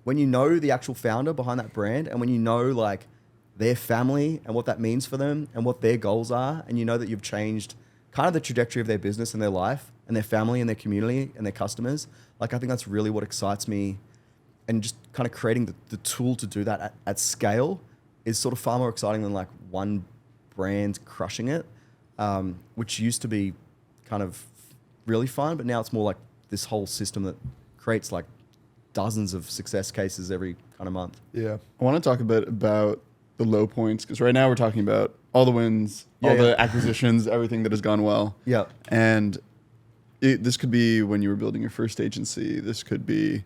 [SPEAKER 1] when you know the actual founder behind that brand and when you know like their family and what that means for them and what their goals are, and you know that you've changed kind of the trajectory of their business and their life and their family and their community and their customers, like I think that's really what excites me. And just kind of creating the tool to do that at scale is sort of far more exciting than like one brand crushing it, which used to be kind of really fun, but now it's more like this whole system that creates like dozens of success cases every kind of month.
[SPEAKER 2] Yeah.
[SPEAKER 3] I want to talk a bit about the low points, because right now we're talking about all the wins, all
[SPEAKER 1] Yeah.
[SPEAKER 3] the acquisitions, everything that has gone well.
[SPEAKER 1] Yeah.
[SPEAKER 3] And this could be when you were building your first agency. This could be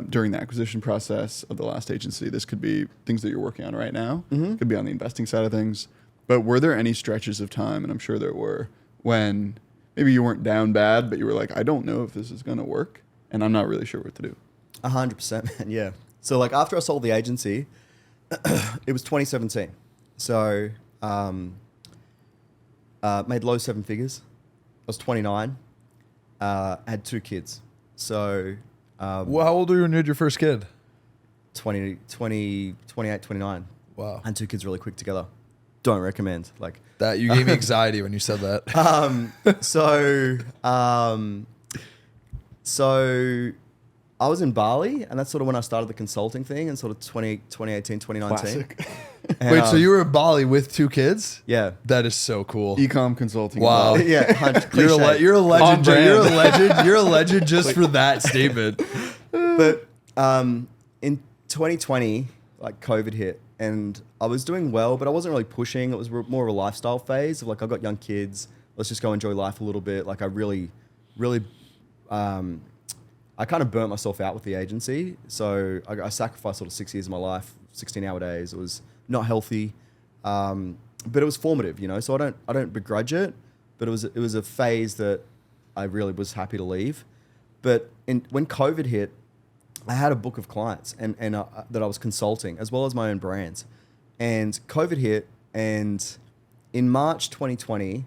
[SPEAKER 3] during the acquisition process of the last agency. This could be things that you're working on right now.
[SPEAKER 1] Mm-hmm.
[SPEAKER 3] Could be on the investing side of things. But were there any stretches of time, and I'm sure there were, when maybe you weren't down bad, but you were like, I don't know if this is going to work, and I'm not really sure what to do?
[SPEAKER 1] 100%, man. Yeah. So like after I sold the agency, it was 2017. So made low 7 figures. I was 29. Had 2 kids. So
[SPEAKER 2] Well, how old were you when you had your first kid?
[SPEAKER 1] 28, 29.
[SPEAKER 2] Wow.
[SPEAKER 1] And 2 kids really quick together. Don't recommend. Like
[SPEAKER 2] That you gave me anxiety when you said that.
[SPEAKER 1] So I was in Bali, and that's sort of when I started the consulting thing in sort of 2018, 2019.
[SPEAKER 3] Classic.
[SPEAKER 1] And,
[SPEAKER 2] Wait, so you were in Bali with 2 kids?
[SPEAKER 1] Yeah.
[SPEAKER 2] That is so cool.
[SPEAKER 3] Ecom consulting.
[SPEAKER 2] Wow.
[SPEAKER 1] Yeah. Cliche.
[SPEAKER 2] You're a legend.
[SPEAKER 3] On
[SPEAKER 2] Jay. You're a
[SPEAKER 3] brand.
[SPEAKER 2] legend. You're a legend just for that statement.
[SPEAKER 1] But in 2020, like COVID hit, and I was doing well, but I wasn't really pushing. It was more of a lifestyle phase of like, I've got young kids. Let's just go enjoy life a little bit. Like I really, I kind of burnt myself out with the agency. So I sacrificed sort of 6 years of my life, 16-hour days. It was not healthy, but it was formative, you know. So I don't begrudge it, but it was a phase that I really was happy to leave. But when COVID hit, I had a book of clients and that I was consulting as well as my own brands. And COVID hit, and in March 2020,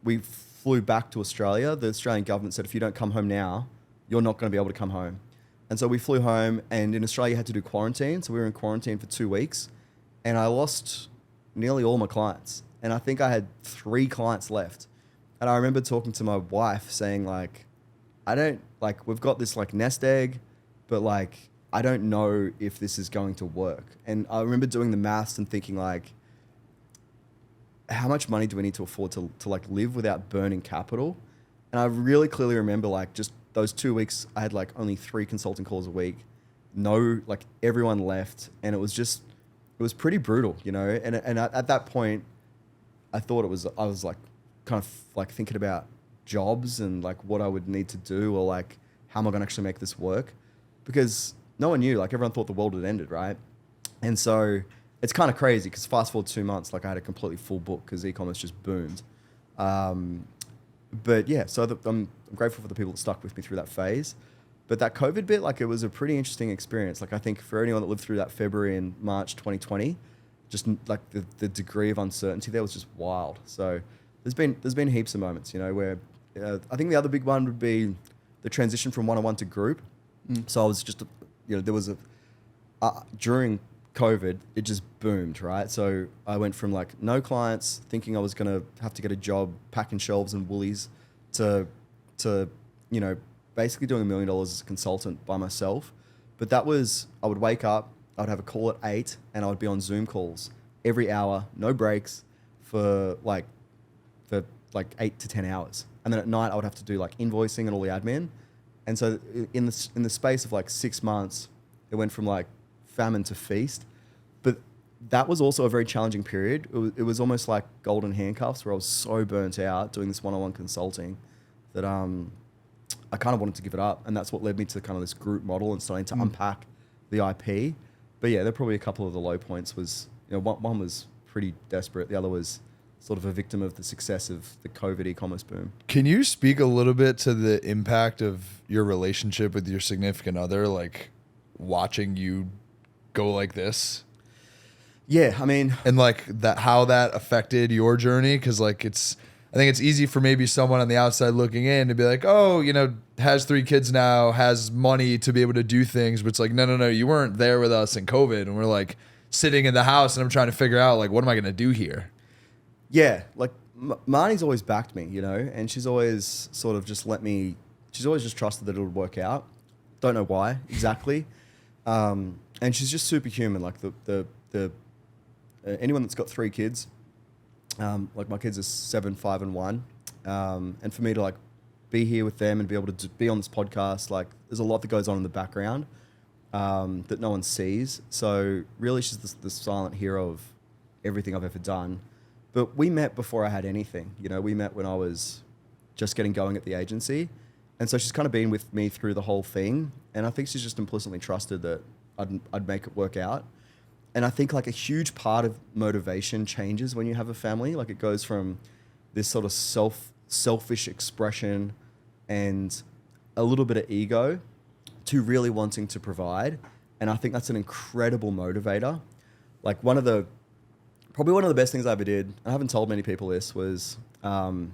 [SPEAKER 1] we flew back to Australia. The Australian government said, if you don't come home now, you're not going to be able to come home. And so we flew home, and in Australia you had to do quarantine. So we were in quarantine for 2 weeks, and I lost nearly all my clients. And I think I had 3 clients left. And I remember talking to my wife saying like, we've got this like nest egg, but like, I don't know if this is going to work. And I remember doing the maths and thinking like, how much money do we need to afford to like live without burning capital? And I really clearly remember like just those 2 weeks, I had like only 3 consulting calls a week. No, like everyone left, and it was pretty brutal, you know? And at that point, I was like kind of like thinking about jobs and like what I would need to do, or like how am I going to actually make this work? Because no one knew, like everyone thought the world had ended, right? And so it's kind of crazy because fast forward 2 months, like I had a completely full book because e-commerce just boomed. But yeah, so I'm grateful for the people that stuck with me through that phase. But that COVID bit, like it was a pretty interesting experience. Like I think for anyone that lived through that February and March 2020, just like the degree of uncertainty there was just wild. So there's been heaps of moments, you know, where I think the other big one would be the transition from one-on-one to group. So I was just, you know, there was during COVID, it just boomed, right? So I went from like no clients, thinking I was going to have to get a job packing shelves and Woolies, to you know, basically doing $1 million as a consultant by myself. But that was, I would wake up, I would have a call at 8, and I would be on Zoom calls every hour, no breaks, for like 8 to 10 hours. And then at night I would have to do like invoicing and all the admin. And so in the space of like 6 months, it went from like famine to feast. But that was also a very challenging period. It was almost like golden handcuffs, where I was so burnt out doing this one-on-one consulting that I kind of wanted to give it up. And that's what led me to kind of this group model and starting to unpack the IP. But yeah, there are probably a couple of the low points. Was, you know, one was pretty desperate. The other was sort of a victim of the success of the COVID e-commerce boom.
[SPEAKER 2] Can you speak a little bit to the impact of your relationship with your significant other, like watching you go like this?
[SPEAKER 1] Yeah, I mean,
[SPEAKER 2] and like that, how that affected your journey? Because like I think it's easy for maybe someone on the outside looking in to be like, oh, you know, has 3 kids now, has money to be able to do things, but it's like, no, you weren't there with us in COVID, and we're like sitting in the house, and I'm trying to figure out like, what am I going to do here?
[SPEAKER 1] Yeah, like Marnie's always backed me, you know, and she's always sort of just she's always just trusted that it would work out. Don't know why exactly. And she's just superhuman. Like the anyone that's got 3 kids, like my kids are 7, 5, and 1. And for me to like be here with them and be able to be on this podcast, like there's a lot that goes on in the background that no one sees. So really she's the silent hero of everything I've ever done. But we met before I had anything. You know, we met when I was just getting going at the agency. And so she's kind of been with me through the whole thing. And I think she's just implicitly trusted that I'd make it work out. And I think like a huge part of motivation changes when you have a family. Like it goes from this sort of selfish expression and a little bit of ego to really wanting to provide. And I think that's an incredible motivator. Like probably one of the best things I ever did, I haven't told many people this, was when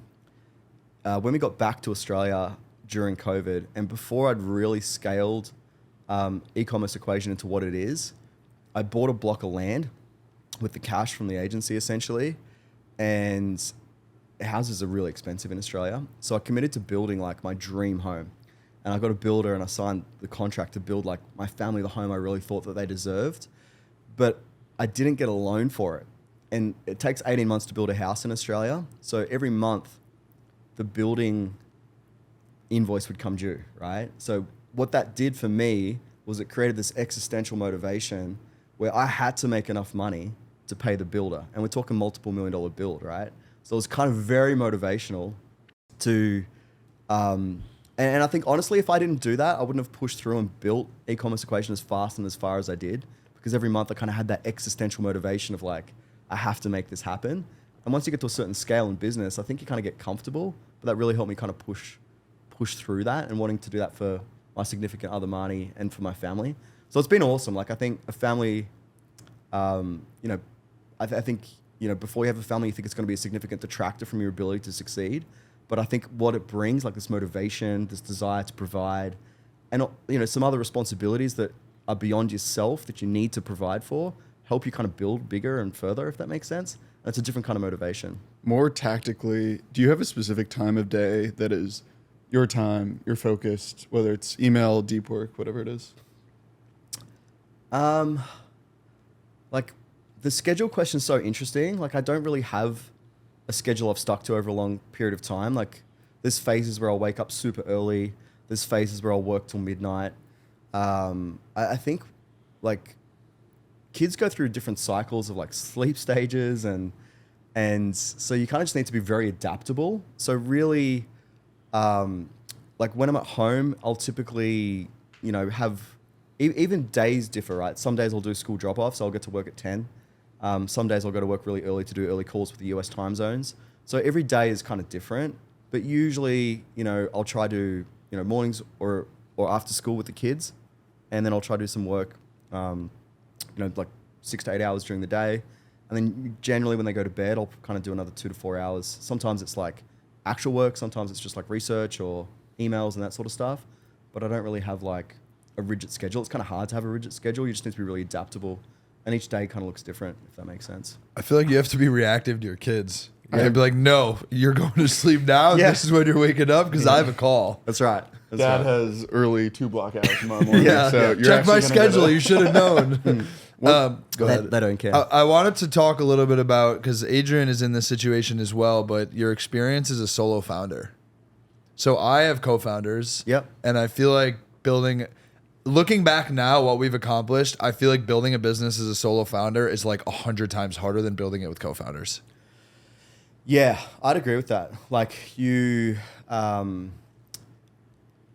[SPEAKER 1] we got back to Australia during COVID, and before I'd really scaled Ecommerce Equation into what it is, I bought a block of land with the cash from the agency essentially, and houses are really expensive in Australia. So I committed to building like my dream home, and I got a builder and I signed the contract to build like my family the home I really thought that they deserved, but I didn't get a loan for it. And it takes 18 months to build a house in Australia. So every month the building invoice would come due, right? So what that did for me was it created this existential motivation where I had to make enough money to pay the builder. And we're talking multiple $1 million build, right? So it was kind of very motivational to, and I think honestly, if I didn't do that, I wouldn't have pushed through and built Ecommerce Equation as fast and as far as I did, because every month I kind of had that existential motivation of like, I have to make this happen. And once you get to a certain scale in business, I think you kind of get comfortable, but that really helped me kind of push push through that and wanting to do that for my significant other, Marnie, and for my family. So it's been awesome. Like, I think a family, you know, I think, you know, before you have a family, you think it's going to be a significant detractor from your ability to succeed. But I think what it brings, like this motivation, this desire to provide, and, you know, some other responsibilities that are beyond yourself that you need to provide for, help you kind of build bigger and further, if that makes sense. And it's a different kind of motivation.
[SPEAKER 3] More tactically, do you have a specific time of day that is your time, you're focused, whether it's email, deep work, whatever it is?
[SPEAKER 1] Like, the schedule question is so interesting. Like, I don't really have a schedule I've stuck to over a long period of time. Like, there's phases where I'll wake up super early. There's phases where I'll work till midnight. I think, like, kids go through different cycles of like sleep stages, and so you kind of just need to be very adaptable. So really, like when I'm at home, I'll typically, you know, have even days differ, right? Some days I'll do school drop-offs, so I'll get to work at 10. Some days I'll go to work really early to do early calls with the US time zones. So every day is kind of different, but usually, you know, I'll try to, you know, mornings or after school with the kids, and then I'll try to do some work, you know, like 6 to 8 hours during the day. And then generally when they go to bed, I'll kind of do another 2 to 4 hours. Sometimes it's like actual work. Sometimes it's just like research or emails and that sort of stuff. But I don't really have like a rigid schedule. It's kind of hard to have a rigid schedule. You just need to be really adaptable. And each day kind of looks different, if that makes sense.
[SPEAKER 2] I feel like you have to be reactive to your kids. You have to be like, no, you're going to sleep now.
[SPEAKER 1] Yeah.
[SPEAKER 2] This is when you're waking up because I have a call.
[SPEAKER 1] That's right. That's
[SPEAKER 3] Dad
[SPEAKER 1] right.
[SPEAKER 3] has early 2 block hours tomorrow morning.
[SPEAKER 2] Yeah,
[SPEAKER 3] so you're
[SPEAKER 2] check my
[SPEAKER 3] actually gonna
[SPEAKER 2] schedule.
[SPEAKER 3] get
[SPEAKER 2] You should have known. Go ahead.
[SPEAKER 1] They don't care.
[SPEAKER 2] I wanted to talk a little bit about, because Adrian is in this situation as well, but your experience as a solo founder. So I have co-founders.
[SPEAKER 1] Yep.
[SPEAKER 2] And I feel like looking back now, what we've accomplished, I feel like building a business as a solo founder is like 100 times harder than building it with co-founders.
[SPEAKER 1] Yeah, I'd agree with that. Like you,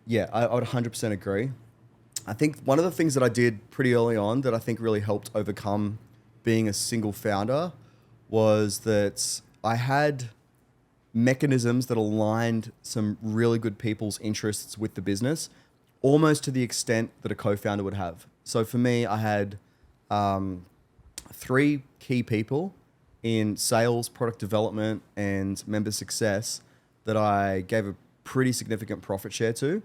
[SPEAKER 1] yeah, I would 100% agree. I think one of the things that I did pretty early on that I think really helped overcome being a single founder was that I had mechanisms that aligned some really good people's interests with the business, almost to the extent that a co-founder would have. So for me, I had 3 key people in sales, product development, and member success that I gave a pretty significant profit share to.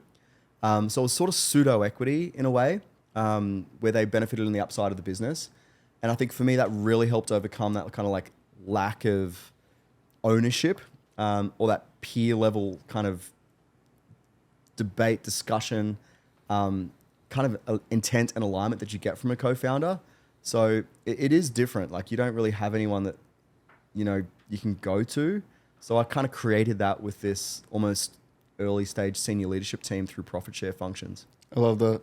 [SPEAKER 1] So it was sort of pseudo equity in a way, where they benefited in the upside of the business. And I think for me, that really helped overcome that kind of like lack of ownership, or that peer level kind of debate, discussion, kind of intent and alignment that you get from a co-founder. So it is different. Like you don't really have anyone that, you know, you can go to. So I kind of created that with this almost early stage senior leadership team through profit share functions.
[SPEAKER 3] I love that.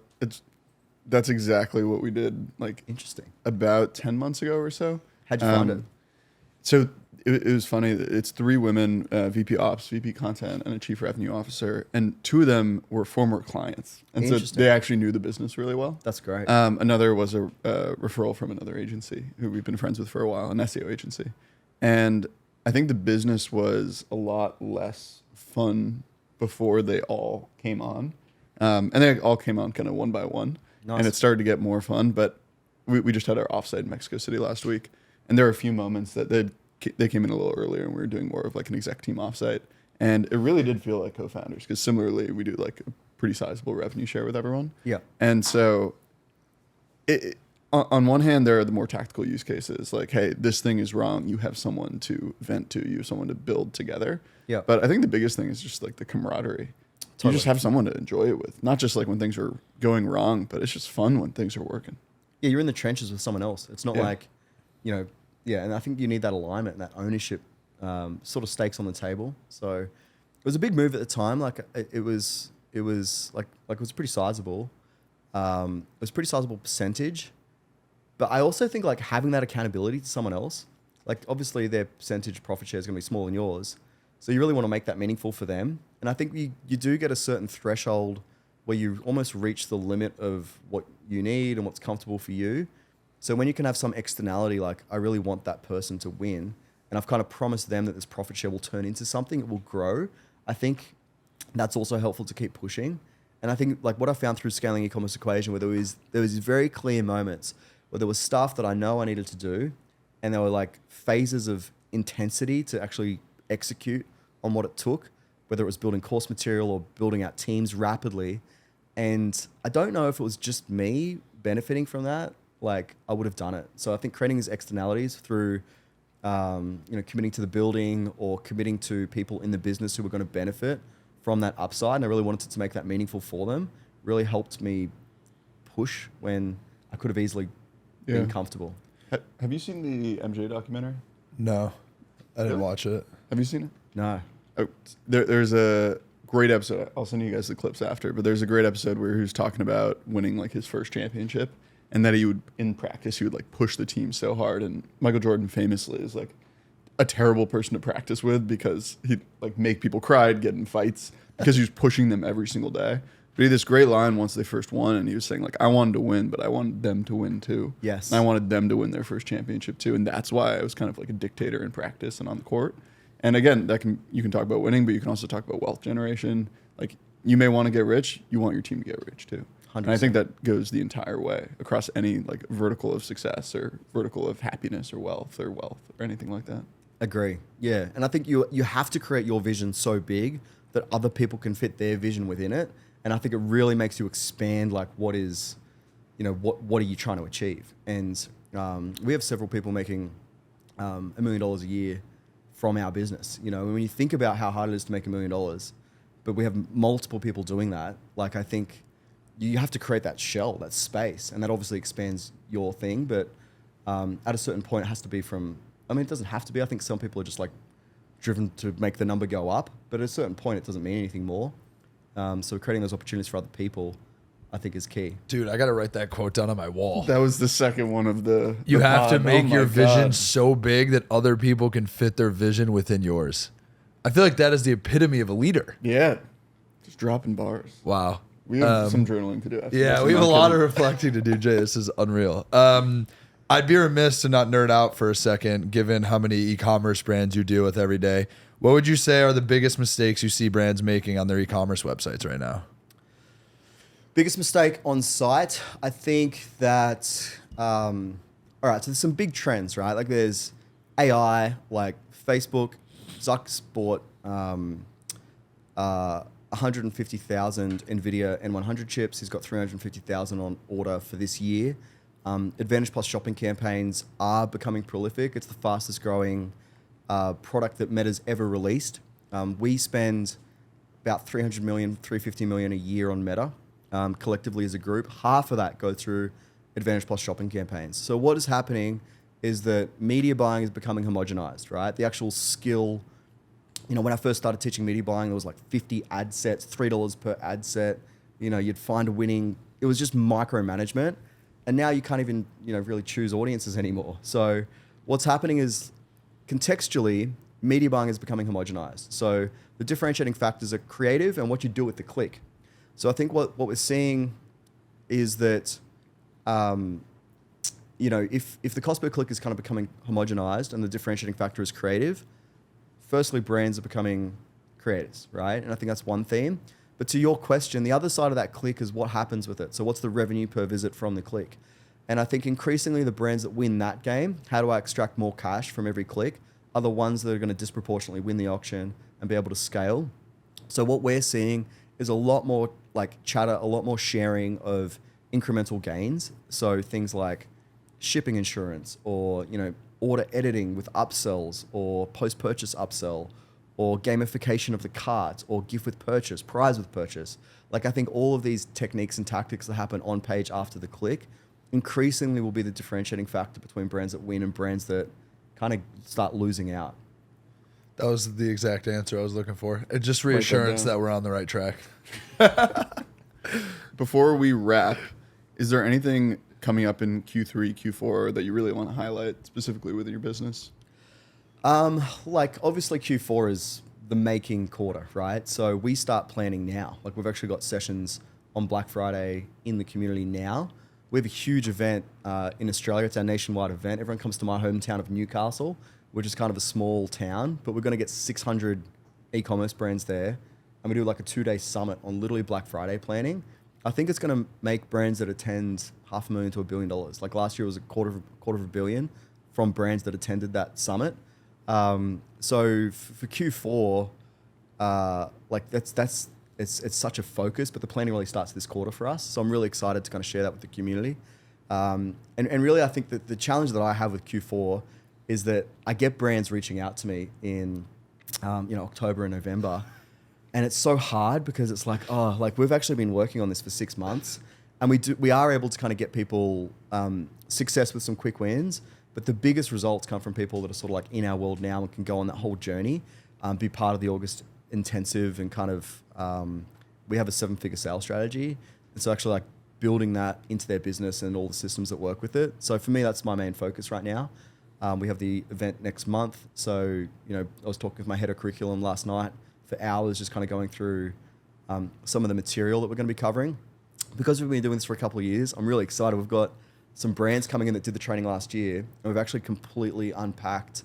[SPEAKER 3] That's exactly what we did. Like
[SPEAKER 1] Interesting.
[SPEAKER 3] about 10 months ago or so.
[SPEAKER 1] How'd you find it?
[SPEAKER 3] So it was funny. It's 3 women, VP Ops, VP Content, and a Chief Revenue Officer, and 2 of them were former clients, and so
[SPEAKER 1] Interesting.
[SPEAKER 3] they actually knew the business really well.
[SPEAKER 1] That's great.
[SPEAKER 3] Another was a referral from another agency who we've been friends with for a while, an SEO agency, and I think the business was a lot less fun before they all came on, and they all came on kind of one by one,
[SPEAKER 1] Nice.
[SPEAKER 3] and it started to get more fun. But we just had our offsite in Mexico City last week, and there were a few moments that they came in a little earlier, and we were doing more of like an exec team offsite, and it really did feel like co-founders, because similarly we do like a pretty sizable revenue share with everyone.
[SPEAKER 1] Yeah.
[SPEAKER 3] And so on one hand, there are the more tactical use cases, like, hey, this thing is wrong, you have someone to vent to, you have someone to build together.
[SPEAKER 1] Yeah.
[SPEAKER 3] But I think the biggest thing is just like the camaraderie.
[SPEAKER 1] Totally.
[SPEAKER 3] You just have someone to enjoy it with, not just like when things are going wrong, but it's just fun when things are working.
[SPEAKER 1] Yeah, you're in the trenches with someone else. It's not
[SPEAKER 3] Yeah.
[SPEAKER 1] like, you know, yeah, and I think you need that alignment and that ownership, sort of stakes on the table. So it was a big move at the time. Like it was like it was pretty sizable. It was a pretty sizable percentage, but I also think like having that accountability to someone else, like obviously their percentage profit share is going to be smaller than yours. So you really want to make that meaningful for them. And I think you do get a certain threshold where you almost reach the limit of what you need and what's comfortable for you. So when you can have some externality, like I really want that person to win, and I've kind of promised them that this profit share will turn into something, it will grow. I think that's also helpful to keep pushing. And I think like what I found through scaling e-commerce equation, where there was these very clear moments where there was stuff that I know I needed to do, and there were like phases of intensity to actually execute on what it took, whether it was building course material or building out teams rapidly. And I don't know if it was just me benefiting from that, like I would have done it. So I think creating these externalities through, committing to the building or committing to people in the business who were going to benefit from that upside, and I really wanted to make that meaningful for them, really helped me push when I could have easily been comfortable.
[SPEAKER 3] Have you seen the MJ documentary?
[SPEAKER 2] No, I didn't
[SPEAKER 3] Really?
[SPEAKER 2] watch it.
[SPEAKER 3] Have you seen it?
[SPEAKER 1] No.
[SPEAKER 3] Oh, there's a great episode. I'll send you guys the clips after, but there's a great episode where he was talking about winning like his first championship, and that he would, in practice, he would like push the team so hard. And Michael Jordan famously is like a terrible person to practice with because he'd like make people cry, get in fights because he was pushing them every single day. But he had this great line once they first won, and he was saying like, I wanted to win, but I wanted them to win too.
[SPEAKER 1] Yes.
[SPEAKER 3] And I wanted them to win their first championship too. And that's why I was kind of like a dictator in practice and on the court. And again, you can talk about winning, but you can also talk about wealth generation. Like you may want to get rich, you want your team to get rich too.
[SPEAKER 1] 100%.
[SPEAKER 3] And I think that goes the entire way across any like vertical of success or vertical of happiness or wealth or anything like that.
[SPEAKER 1] Agree. Yeah. And I think you have to create your vision so big that other people can fit their vision within it. And I think it really makes you expand like what is, what are you trying to achieve? And we have several people making $1 million a year from our business. When you think about how hard it is to make $1 million, but we have multiple people doing that, like I think you have to create that shell, that space, and that obviously expands your thing. But at a certain point, it has to be it doesn't have to be. I think some people are just like driven to make the number go up, but at a certain point, it doesn't mean anything more. So creating those opportunities for other people, I think, is key.
[SPEAKER 2] Dude, I got to write that quote down on my wall.
[SPEAKER 3] That was the second one of the.
[SPEAKER 2] You have to make your vision
[SPEAKER 3] God.
[SPEAKER 2] so big that other people can fit their vision within yours. I feel like that is the epitome of a leader.
[SPEAKER 3] Yeah, just dropping bars.
[SPEAKER 2] Wow.
[SPEAKER 3] We have some journaling to do. After
[SPEAKER 2] Yeah,
[SPEAKER 3] this.
[SPEAKER 2] we
[SPEAKER 3] I'm
[SPEAKER 2] have a
[SPEAKER 3] not
[SPEAKER 2] lot
[SPEAKER 3] kidding.
[SPEAKER 2] of reflecting to do, Jay. This is unreal. I'd be remiss to not nerd out for a second, given how many e-commerce brands you deal with every day. What would you say are the biggest mistakes you see brands making on their e-commerce websites right now?
[SPEAKER 1] Biggest mistake on site, I think that, all right, so there's some big trends, right? Like there's AI, like Facebook, Zuck's bought 150,000 NVIDIA N100 chips. He's got 350,000 on order for this year. Advantage Plus shopping campaigns are becoming prolific. It's the fastest growing product that Meta's ever released. We spend about 300 million, 350 million a year on Meta. Collectively as a group, half of that go through Advantage Plus shopping campaigns. So what is happening is that media buying is becoming homogenized, right? The actual skill, when I first started teaching media buying, there was like 50 ad sets, $3 per ad set. You'd find a winning, it was just micromanagement. And now you can't even, really choose audiences anymore. So what's happening is contextually, media buying is becoming homogenized. So the differentiating factors are creative and what you do with the click. So I think what we're seeing is that, if the cost per click is kind of becoming homogenized and the differentiating factor is creative, firstly, brands are becoming creators, right? And I think that's one theme. But to your question, the other side of that click is what happens with it. So what's the revenue per visit from the click? And I think increasingly the brands that win that game, how do I extract more cash from every click, are the ones that are going to disproportionately win the auction and be able to scale. So what we're seeing is a lot more like chatter, a lot more sharing of incremental gains. So things like shipping insurance or, order editing with upsells or post-purchase upsell or gamification of the cart or gift with purchase, prize with purchase. Like I think all of these techniques and tactics that happen on page after the click increasingly will be the differentiating factor between brands that win and brands that kind of start losing out.
[SPEAKER 2] That was the exact answer I was looking for. It's just reassurance that we're on the right track.
[SPEAKER 3] Before we wrap, is there anything coming up in Q3, Q4 that you really want to highlight specifically within your business?
[SPEAKER 1] Obviously Q4 is the making quarter, right? So we start planning now. Like we've actually got sessions on Black Friday in the community now. We have a huge event in Australia. It's our nationwide event. Everyone comes to my hometown of Newcastle, which is kind of a small town, but we're going to get 600 e-commerce brands there. and we do like a 2-day summit on literally Black Friday planning, I think it's going to make brands that attend $500,000 to $1 billion. Like last year was a quarter of a billion from brands that attended that summit. So for Q4, like it's such a focus, but the planning really starts this quarter for us. So I'm really excited to kind of share that with the community. And really, I think that the challenge that I have with Q4 is that I get brands reaching out to me in, October and November, and it's so hard because it's like, oh, like we've actually been working on this for 6 months, and we are able to kind of get people success with some quick wins, but the biggest results come from people that are sort of like in our world now and can go on that whole journey, be part of the August intensive, and kind of we have a 7-figure sales strategy, and so actually like building that into their business and all the systems that work with it. So for me, that's my main focus right now. We have the event next month. So, I was talking with my head of curriculum last night for hours, just kind of going through some of the material that we're going to be covering. Because we've been doing this for a couple of years, I'm really excited. We've got some brands coming in that did the training last year, and we've actually completely unpacked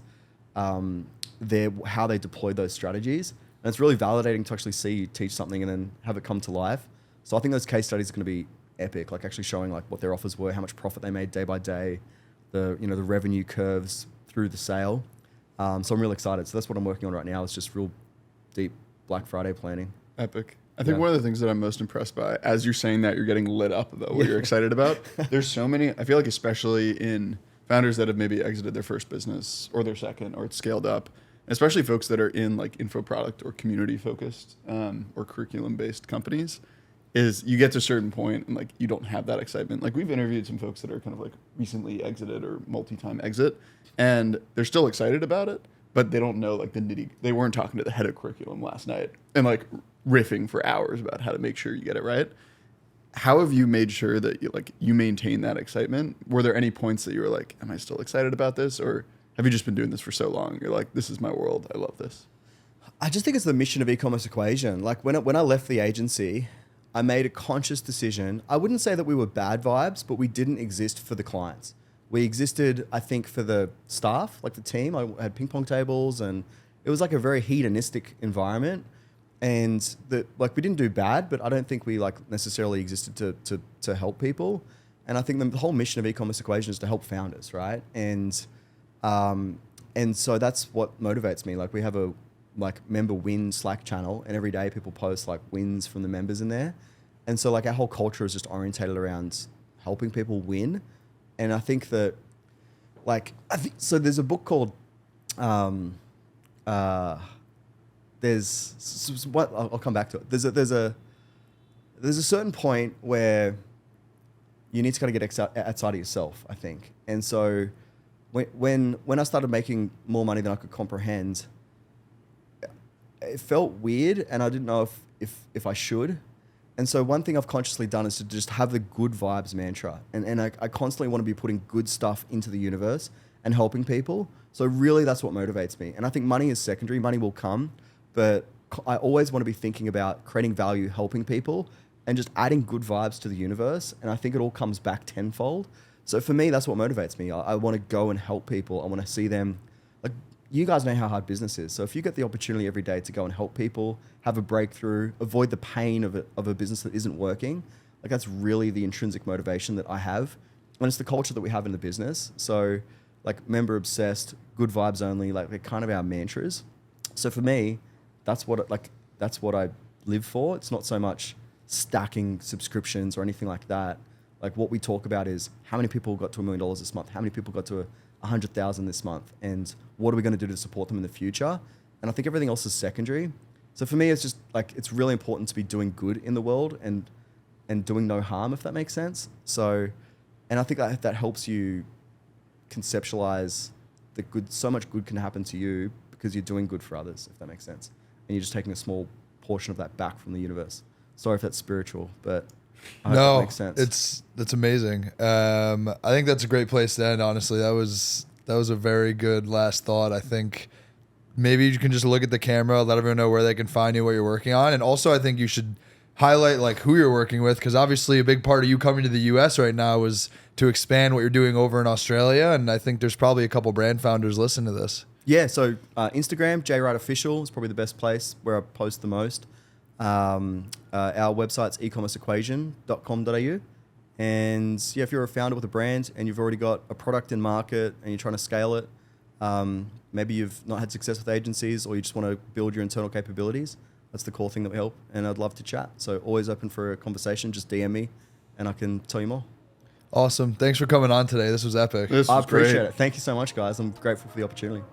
[SPEAKER 1] how they deployed those strategies. And it's really validating to actually see you teach something and then have it come to life. So I think those case studies are going to be epic, like actually showing like what their offers were, how much profit they made day by day, the revenue curves through the sale. So I'm really excited. So that's what I'm working on right now. It's just real deep Black Friday planning.
[SPEAKER 3] Epic. I think one of the things that I'm most impressed by, as you're saying that, you're getting lit up about what you're excited about. There's so many, I feel like especially in founders that have maybe exited their first business or their second, or it's scaled up, especially folks that are in like info product or community focused or curriculum based companies, is you get to a certain point and like you don't have that excitement. Like we've interviewed some folks that are kind of like recently exited or multi-time exit, and they're still excited about it, but they don't know like they weren't talking to the head of curriculum last night and like riffing for hours about how to make sure you get it right. How have you made sure that you maintain that excitement? Were there any points that you were like, am I still excited about this? Or have you just been doing this for so long? You're like, this is my world. I love this.
[SPEAKER 1] I just think it's the mission of Ecommerce Equation. Like when I left the agency, I made a conscious decision. I wouldn't say that we were bad vibes, but we didn't exist for the clients. We existed, I think, for the staff, like the team. I had ping pong tables, and it was like a very hedonistic environment. And we didn't do bad, but I don't think we like necessarily existed to help people. And I think the whole mission of Ecommerce Equation is to help founders, right? And so that's what motivates me. Like we have a member win Slack channel, and every day people post like wins from the members in there. And so like our whole culture is just orientated around helping people win. And I think that so there's a book called I'll come back to it. There's a certain point where you need to kind of get outside of yourself, I think. And so when I started making more money than I could comprehend, it felt weird, and I didn't know if I should. And so one thing I've consciously done is to just have the good vibes mantra. And I constantly want to be putting good stuff into the universe and helping people. So really that's what motivates me. And I think money is secondary. Money will come, but I always want to be thinking about creating value, helping people, and just adding good vibes to the universe. And I think it all comes back tenfold. So for me, that's what motivates me. I want to go and help people. I want to see them. Like, you guys know how hard business is. So if you get the opportunity every day to go and help people, have a breakthrough, avoid the pain of a business that isn't working, like that's really the intrinsic motivation that I have. And it's the culture that we have in the business. So like member obsessed, good vibes only, like they're kind of our mantras. So for me, that's what I live for. It's not so much stacking subscriptions or anything like that. Like what we talk about is how many people got to $1 million this month? How many people got to 100,000 this month? And what are we going to do to support them in the future? And I think everything else is secondary. So for me, it's just like, it's really important to be doing good in the world and doing no harm, if that makes sense. So, and I think that helps you conceptualize the good. So much good can happen to you because you're doing good for others, if that makes sense. And you're just taking a small portion of that back from the universe. Sorry if that's spiritual, but I hope that makes sense.
[SPEAKER 2] That's amazing. I think that's a great place to end. Honestly, that was a very good last thought. I think maybe you can just look at the camera, let everyone know where they can find you, what you're working on, and also I think you should highlight like who you're working with, because obviously a big part of you coming to the US right now was to expand what you're doing over in Australia, and I think there's probably a couple brand founders listening to this.
[SPEAKER 1] Yeah, so Instagram, Jay Wright Official is probably the best place where I post the most. Our website's ecommerceequation.com.au. And yeah, if you're a founder with a brand and you've already got a product in market and you're trying to scale it, maybe you've not had success with agencies or you just want to build your internal capabilities, that's the core thing that we help. And I'd love to chat. So always open for a conversation. Just DM me and I can tell you more.
[SPEAKER 2] Awesome. Thanks for coming on today. This was epic.
[SPEAKER 3] This
[SPEAKER 1] I
[SPEAKER 3] was
[SPEAKER 1] appreciate
[SPEAKER 3] great.
[SPEAKER 1] it. Thank you so much, guys. I'm grateful for the opportunity.